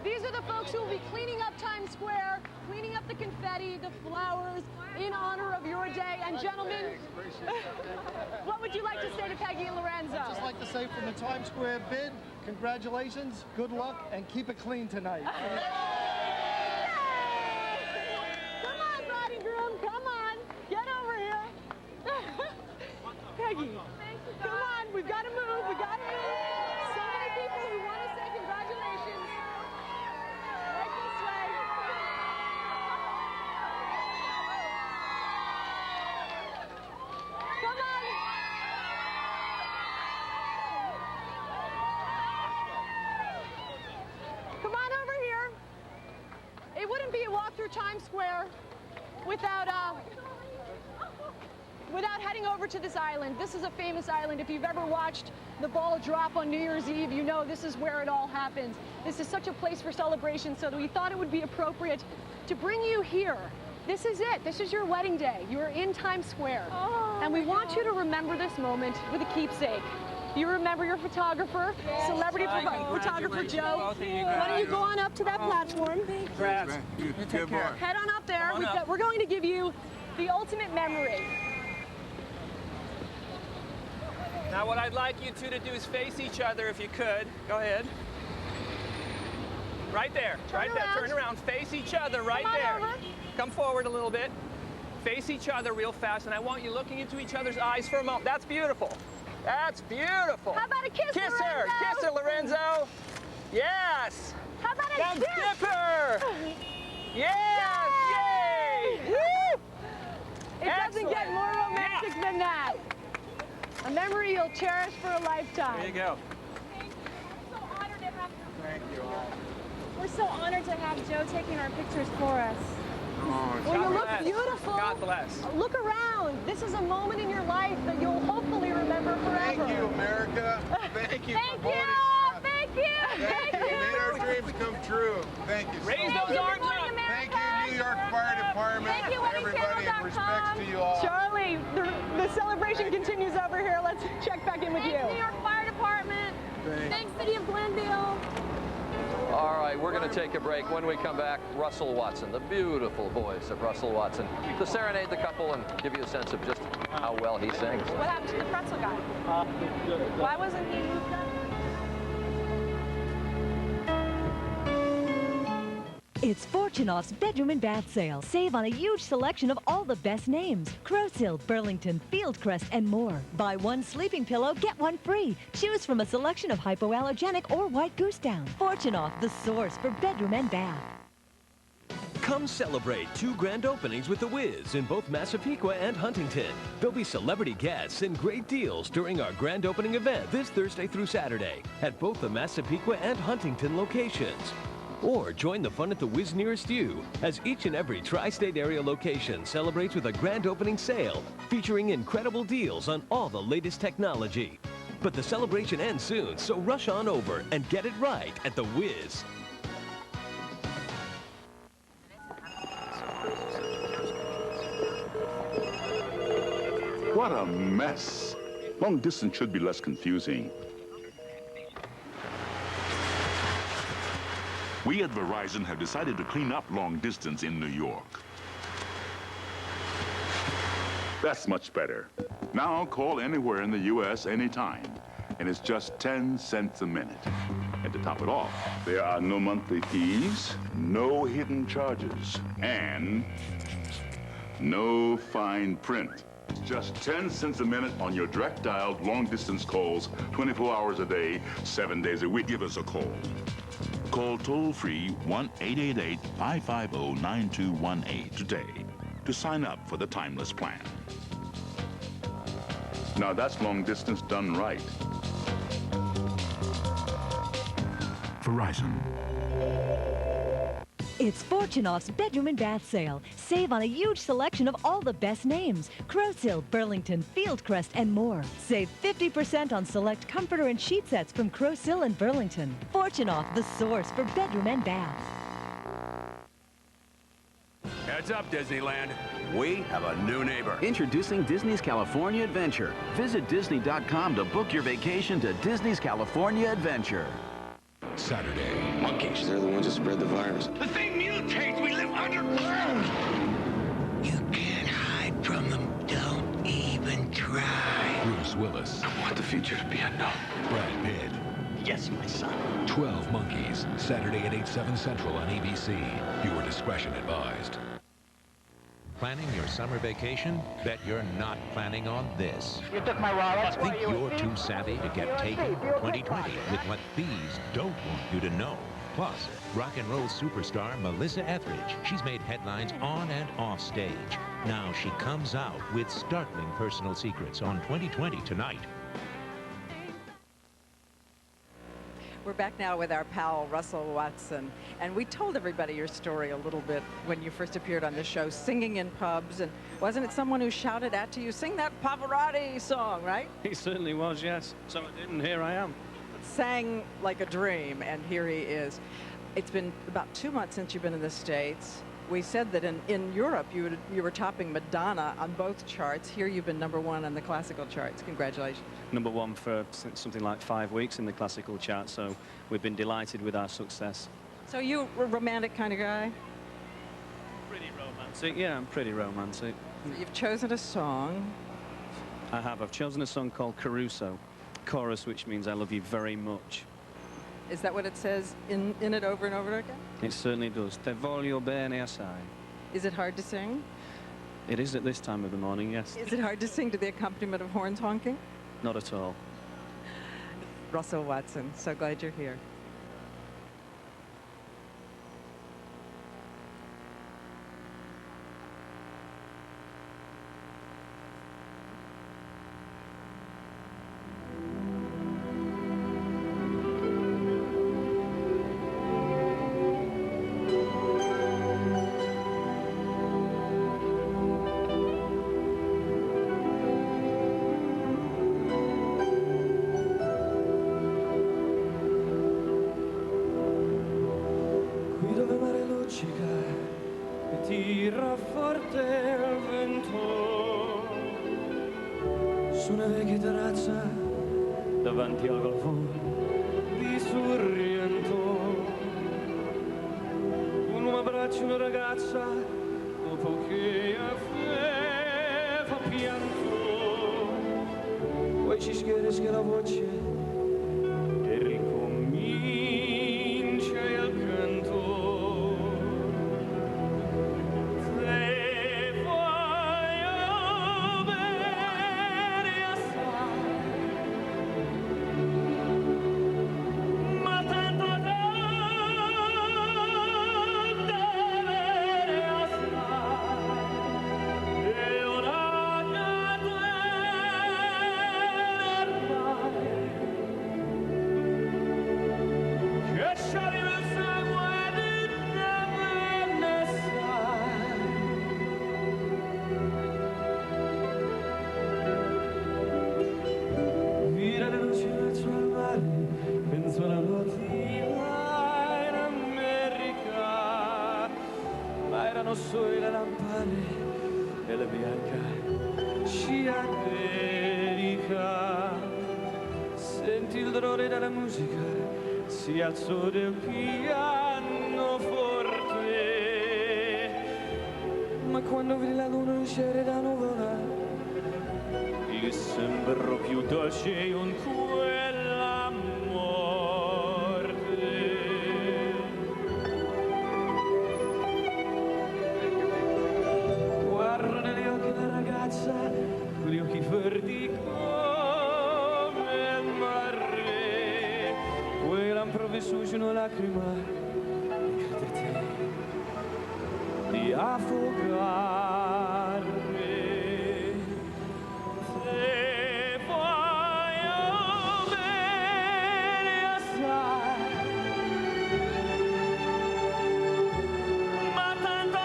These are the folks who will be cleaning up Times Square cleaning up the confetti, the flowers, in honor of your day. And gentlemen, what would you like to say to Peggy and Lerenzo? I'd just like to say from the Times Square bid, congratulations, good luck, and keep it clean tonight. Come on, bride and groom, come on. Get over here. Peggy, come on, we've got to move, we've got to move. So many people who want to say congratulations. Right this way. Come on. Come on over here. It wouldn't be a walk through Times Square without heading over to this island. This is a famous island. If you've ever watched the ball drop on New Year's Eve, you know this is where it all happens. This is such a place for celebration, so we thought it would be appropriate to bring you here. This is it. This is your wedding day. You're in Times Square. And we want you to remember this moment with a keepsake. You remember your photographer, celebrity photographer Joe. Why don't you go on up to that platform? Congrats. Take care. Head on up there. We're going to give you the ultimate memory. Now what I'd like you two to do is face each other if you could. Go ahead. Right there. Right there. Turn around. Face each other right there. Come forward a little bit. Face each other real fast, and I want you looking into each other's eyes for a moment. That's beautiful. That's beautiful. How about a kiss, Kiss Lorenzo? her. Kiss her, Lorenzo. Yes. How about a now dip? Dip her. Yes. Yay. Woo. It doesn't get more romantic than that. A memory you'll cherish for a lifetime. There you go. Thank you all. We're so honored to have Joe taking our pictures for us. Well, you look beautiful. God bless. Look around. This is a moment in your life that you'll hopefully remember forever. Thank you, America. Thank you. Thank you. Thank you. Thank you. You made our dreams come true. Thank you. Raise those arms up. Thank you, New York Fire Department. Thank you, everybody, and respects to you all. Charlie, the celebration continues over here. Let's check back in with you. New York Fire Department. Thanks, City of Glendale. All right, we're going to take a break. When we come back, Russell Watson, the beautiful voice of Russell Watson, to serenade the couple and give you a sense of just how well he sings. What happened to the pretzel guy? Why wasn't he moved up? It's Fortunoff's Bedroom and Bath Sale. Save on a huge selection of all the best names. Crow's Hill, Burlington, Fieldcrest, and more. Buy one sleeping pillow, get one free. Choose from a selection of hypoallergenic or white goose down. Fortunoff, the source for bedroom and bath. Come celebrate 2 grand openings with The Wiz in both Massapequa and Huntington. There'll be celebrity guests and great deals during our grand opening event this Thursday through Saturday at both the Massapequa and Huntington locations. Or join the fun at The Wiz nearest you, as each and every tri-state area location celebrates with a grand opening sale featuring incredible deals on all the latest technology. But the celebration ends soon, so rush on over and get it right at The Wiz. What a mess. Long distance should be less confusing. We at Verizon have decided to clean up long distance in New York. That's much better. Now call anywhere in the U.S. anytime, and it's just 10 cents a minute. And to top it off, there are no monthly fees, no hidden charges, and no fine print. It's just 10 cents a minute on your direct dialed long distance calls, 24 hours a day, 7 days a week. Give us a call. Call toll-free 1-888-550-9218 today to sign up for the timeless plan. Now that's long distance done right. Verizon. It's Fortunoff's Bedroom and Bath Sale. Save on a huge selection of all the best names. Crow's Hill, Burlington, Fieldcrest, and more. Save 50% on select comforter and sheet sets from Crow's Hill and Burlington. Fortunoff, the source for bedroom and bath. Heads up, Disneyland. We have a new neighbor. Introducing Disney's California Adventure. Visit Disney.com to book your vacation to Disney's California Adventure. Saturday. Monkeys, they're the ones that spread the virus. The thing mutates. We live underground. you to be a no. Brad Pitt. Yes, my son. 12 Monkeys, Saturday at 8/7 Central on ABC. Viewer discretion advised. Planning your summer vacation? Bet you're not planning on this. You took my wallet. Think you're too savvy to get taken? 2020 with what thieves don't want you to know. Plus, rock and roll superstar Melissa Etheridge. She's made headlines on and off stage. Now she comes out with startling personal secrets on 2020 tonight. We're back now with our pal, Russell Watson. And we told everybody your story a little bit when you first appeared on the show, singing in pubs. And wasn't it someone who shouted at you, sing that Pavarotti song, right? He certainly was, yes. So I didn't. Here I am. Sang like a dream, and here he is. It's been about 2 months since you've been in the States. We said that in Europe you were topping Madonna on both charts. Here you've been #1 on the classical charts. Congratulations. #1 for something like 5 weeks in the classical chart, so we've been delighted with our success. So you a romantic kind of guy? Pretty romantic, yeah, I'm pretty romantic. So you've chosen a song. I have. I've chosen a song called Caruso, chorus, which means I love you very much. Is that what it says in it over and over again? It certainly does. Te voglio bene assai. Is it hard to sing? It is at this time of the morning, yes. Is it hard to sing to the accompaniment of horns honking? Not at all. Russell Watson, so glad you're here. E tira forte il vento su una vecchia terrazza davanti al golfo di Sorrento. Un uomo abbraccia una ragazza dopo che aveva pianto, poi ci schiarisce la voce e ricomincia il canto. Solo le lampade e la bianca ci America. Senti il dolore della musica, si alzò del pianoforte, ma quando vidi la luna uscire da nuvola, gli sembrò più dolce un quella morte. Con gli occhi verdi come il mare, quella improvviso una lacrima e credete di affogarmi. Se voglio bene assai, ma tanto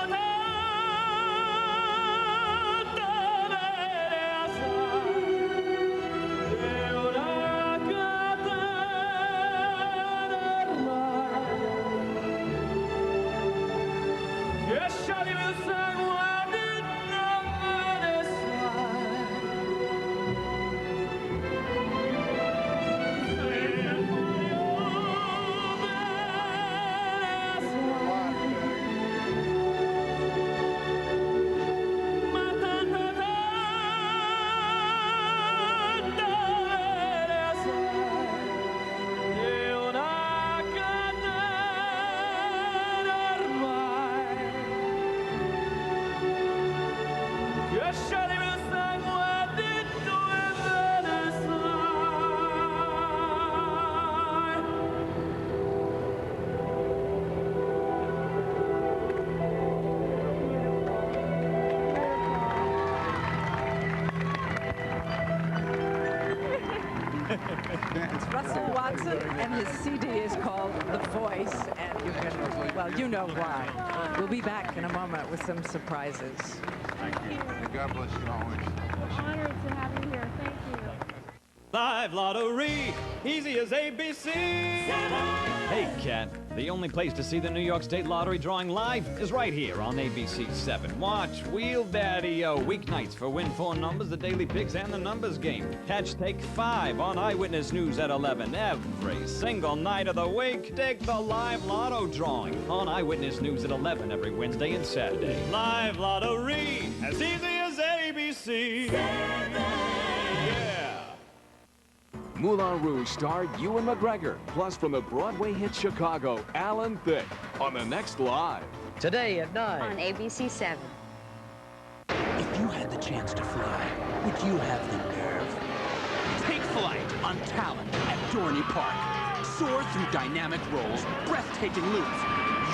scioglie il sangue It's Russell Watson, and his CD is called The Voice, and you can, well, you know why. We'll be back in a moment with some surprises. Thank you. And God bless you always. Honored to have you here. Thank you. Live lottery, easy as ABC. Hey, Ken, the only place to see the New York State Lottery drawing live is right here on ABC 7. Watch Wheel Daddy-O weeknights for Win 4 numbers, the daily picks, and the numbers game. Catch Take 5 on Eyewitness News at 11 every single night of the week. Take the live lotto drawing on Eyewitness News at 11 every Wednesday and Saturday. Live lottery, as easy as ABC. 7. Moulin Rouge star Ewan McGregor, plus from the Broadway hit Chicago, Alan Thicke, on the next Live. Today at 9. On ABC 7. If you had the chance to fly, would you have the nerve? Take flight on talent at Dorney Park. Soar through dynamic rolls, breathtaking loops.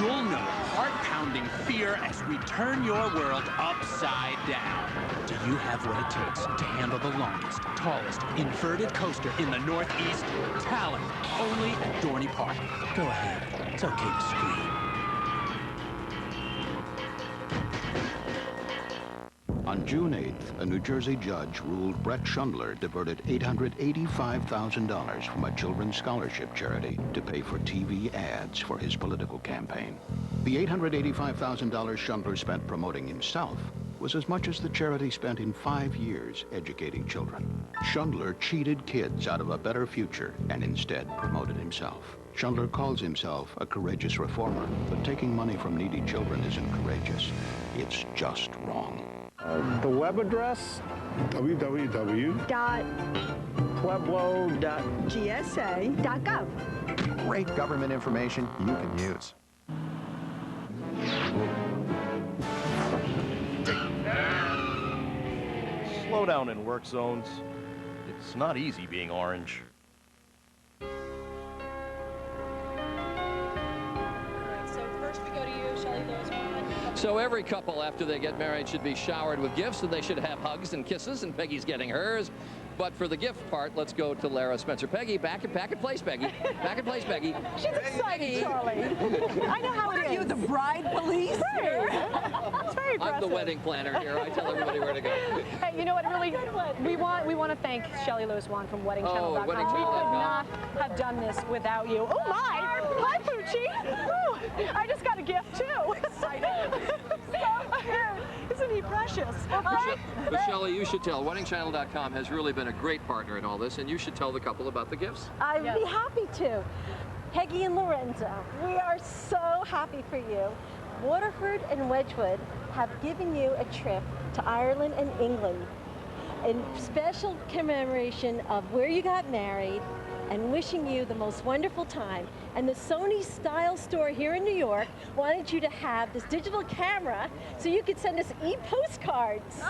You'll know heart-pounding fear as we turn your world upside down. Do you have what it takes to handle the longest, tallest, inverted coaster in the Northeast? Talent, only at Dorney Park. Go ahead. It's okay to scream. On June 8th, a New Jersey judge ruled Brett Schundler diverted $885,000 from a children's scholarship charity to pay for TV ads for his political campaign. The $885,000 Schundler spent promoting himself was as much as the charity spent in 5 years educating children. Schundler cheated kids out of a better future and instead promoted himself. Schundler calls himself a courageous reformer, but taking money from needy children isn't courageous. It's just wrong. The web address, www.pueblo.gsa.gov. Great government information you can use. Slow down in work zones. It's not easy being orange. So every couple after they get married should be showered with gifts, and they should have hugs and kisses, and Peggy's getting hers. But for the gift part, let's go to Lara Spencer. Peggy, back in place, Peggy. Back in place, Peggy. She's excited, Charlie. I know how it is. Are you the bride police? Right. It's very aggressive. I'm the wedding planner here. I tell everybody where to go. Hey, you know what? Really, we want to thank Shelley Lewis Wan from WeddingChannel.com. We could not have done this without you. Oh my! Hi, Poochie. Ooh, I just got a gift too. Excited. Isn't he precious? But Shelley, you should tell. WeddingChannel.com has really been a great partner in all this, and you should tell the couple about the gifts. I'd be happy to. Peggy and Lorenzo, we are so happy for you. Waterford and Wedgwood have given you a trip to Ireland and England in special commemoration of where you got married and wishing you the most wonderful time. And the Sony Style Store here in New York wanted you to have this digital camera so you could send us e-postcards. So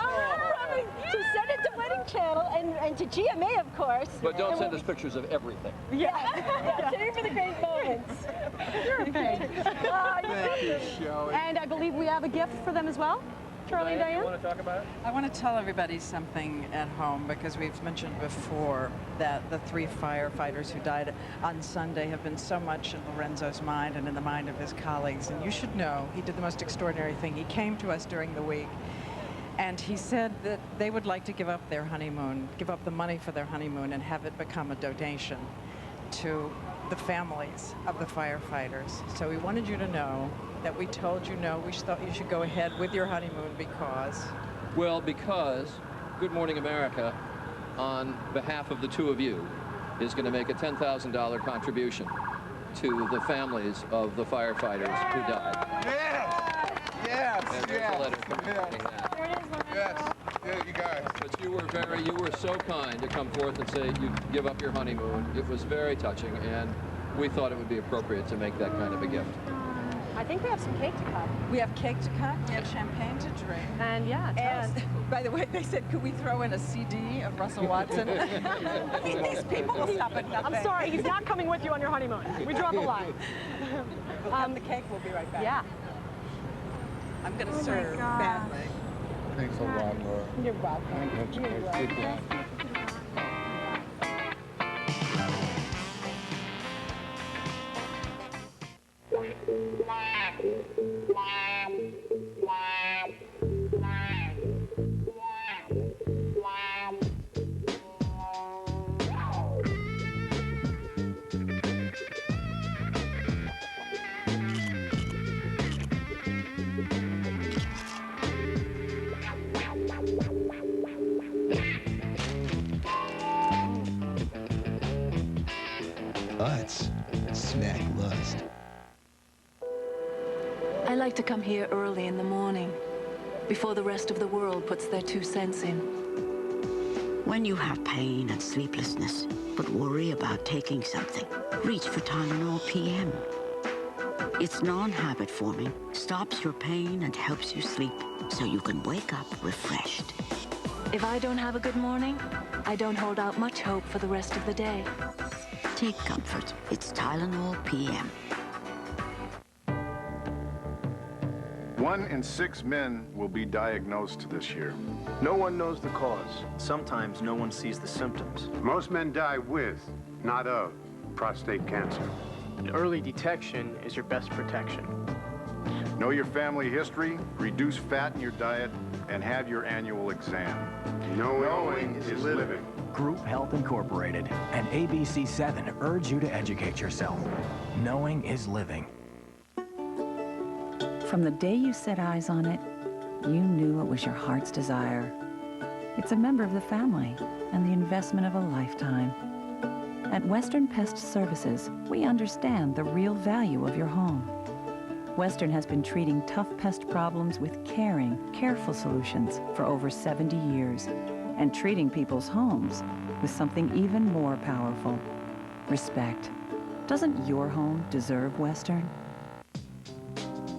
send it to Wedding Channel and to GMA, of course. But don't send us pictures of everything. Yeah, save for the great moments. You're a pig. Thank you, Shelley. And I believe we have a gift for them as well. Charlie and Diane? You want to talk about it? I want to tell everybody something at home, because we've mentioned before that the 3 firefighters who died on Sunday have been so much in Lorenzo's mind and in the mind of his colleagues. And you should know he did the most extraordinary thing. He came to us during the week and he said that they would like to give up their honeymoon, give up the money for their honeymoon and have it become a donation to the families of the firefighters. So we wanted you to know that we told you no, we thought you should go ahead with your honeymoon because... Well, because Good Morning America, on behalf of the two of you, is going to make a $10,000 contribution to the families of the firefighters who died. Yes! Yes! And there's a letter commemorating that. Yes! Yeah, you guys. But you were so kind to come forth and say you'd give up your honeymoon. It was very touching, and we thought it would be appropriate to make that kind of a gift. I think we have some cake to cut. We have cake to cut, we have champagne to drink. And yeah, and by the way, they said, could we throw in a CD of Russell Watson? These people will stop at nothing. I'm sorry, he's not coming with you on your honeymoon. We draw the line. We'll have the cake, we'll be right back. Yeah. I'm going to serve badly. Thanks a lot, Laura. You're welcome. You're welcome. to come here early in the morning, before the rest of the world puts their 2 cents in. When you have pain and sleeplessness, but worry about taking something, reach for Tylenol PM. It's non-habit forming, stops your pain and helps you sleep, so you can wake up refreshed. If I don't have a good morning, I don't hold out much hope for the rest of the day. Take comfort. It's Tylenol PM. 1 in 6 men will be diagnosed this year. No one knows the cause. Sometimes no one sees the symptoms. Most men die with, not of, prostate cancer. Early detection is your best protection. Know your family history, reduce fat in your diet, and have your annual exam. Knowing is living. Group Health Incorporated and ABC7 urge you to educate yourself. Knowing is living. From the day you set eyes on it, you knew it was your heart's desire. It's a member of the family and the investment of a lifetime. At Western Pest Services, we understand the real value of your home. Western has been treating tough pest problems with caring, careful solutions for over 70 years, and treating people's homes with something even more powerful: respect. Doesn't your home deserve Western?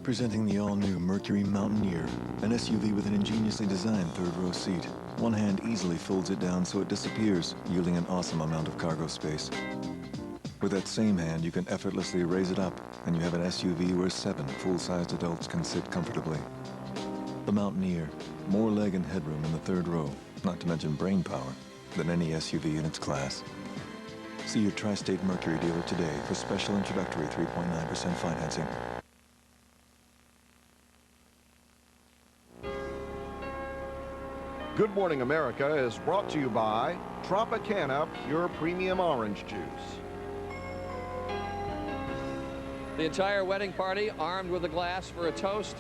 Presenting the all-new Mercury Mountaineer, an SUV with an ingeniously designed third-row seat. One hand easily folds it down so it disappears, yielding an awesome amount of cargo space. With that same hand, you can effortlessly raise it up, and you have an SUV where 7 full-sized adults can sit comfortably. The Mountaineer, more leg and headroom in the third row, not to mention brain power, than any SUV in its class. See your Tri-State Mercury dealer today for special introductory 3.9% financing. Good Morning America is brought to you by Tropicana Pure Premium Orange Juice. The entire wedding party armed with a glass for a toast.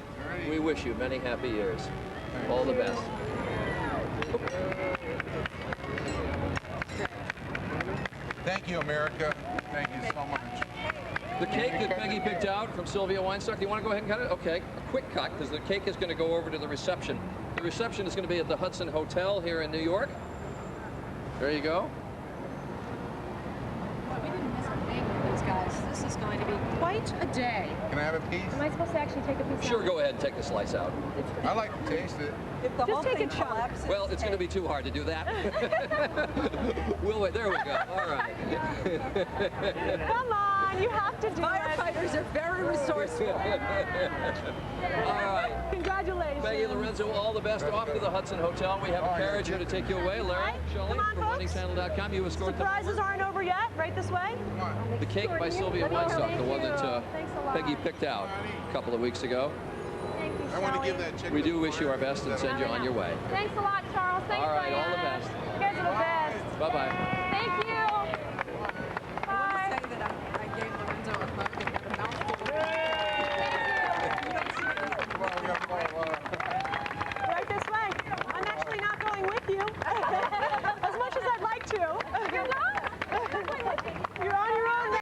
We wish you many happy years. All the best. Thank you, America. Thank you so much. The cake that Peggy picked out from Sylvia Weinstock, do you want to go ahead and cut it? Okay, a quick cut, because the cake is going to go over to the reception. The reception is going to be at the Hudson Hotel here in New York. There you go. We didn't miss a thing with these guys. This is going to be quite a day. Can I have a piece? Am I supposed to actually take a piece Sure, out? go ahead and take the slice out. I like to taste it. If the Just whole take thing a chunk. collapses, Well, it's going to be too hard to do that. We'll wait. There we go. All right. Come on, you have to do Firefighters are very resourceful. All right. Congratulations. Peggy, Lorenzo, all the best. Off to the Hudson Hotel. We have a carriage here to take you away. Larry, Shelley Come on, from folks. WeddingChannel.com. You escort them. Surprises aren't over yet. Right this way. The cake by Sylvia Weinstock, the one that Peggy picked out a couple of weeks ago. Thank you, I want to Shelley. give that chicken. We do wish you our best and send you on your way. Thanks a lot, Charles. Thanks, All right, all the Diane. best. You guys are the best. Bye-bye. Thank you. I want to say that I gave Lorenzo a hug and got a mouthful. Right this way. I'm actually not going with you. As much as I'd like to. You're not?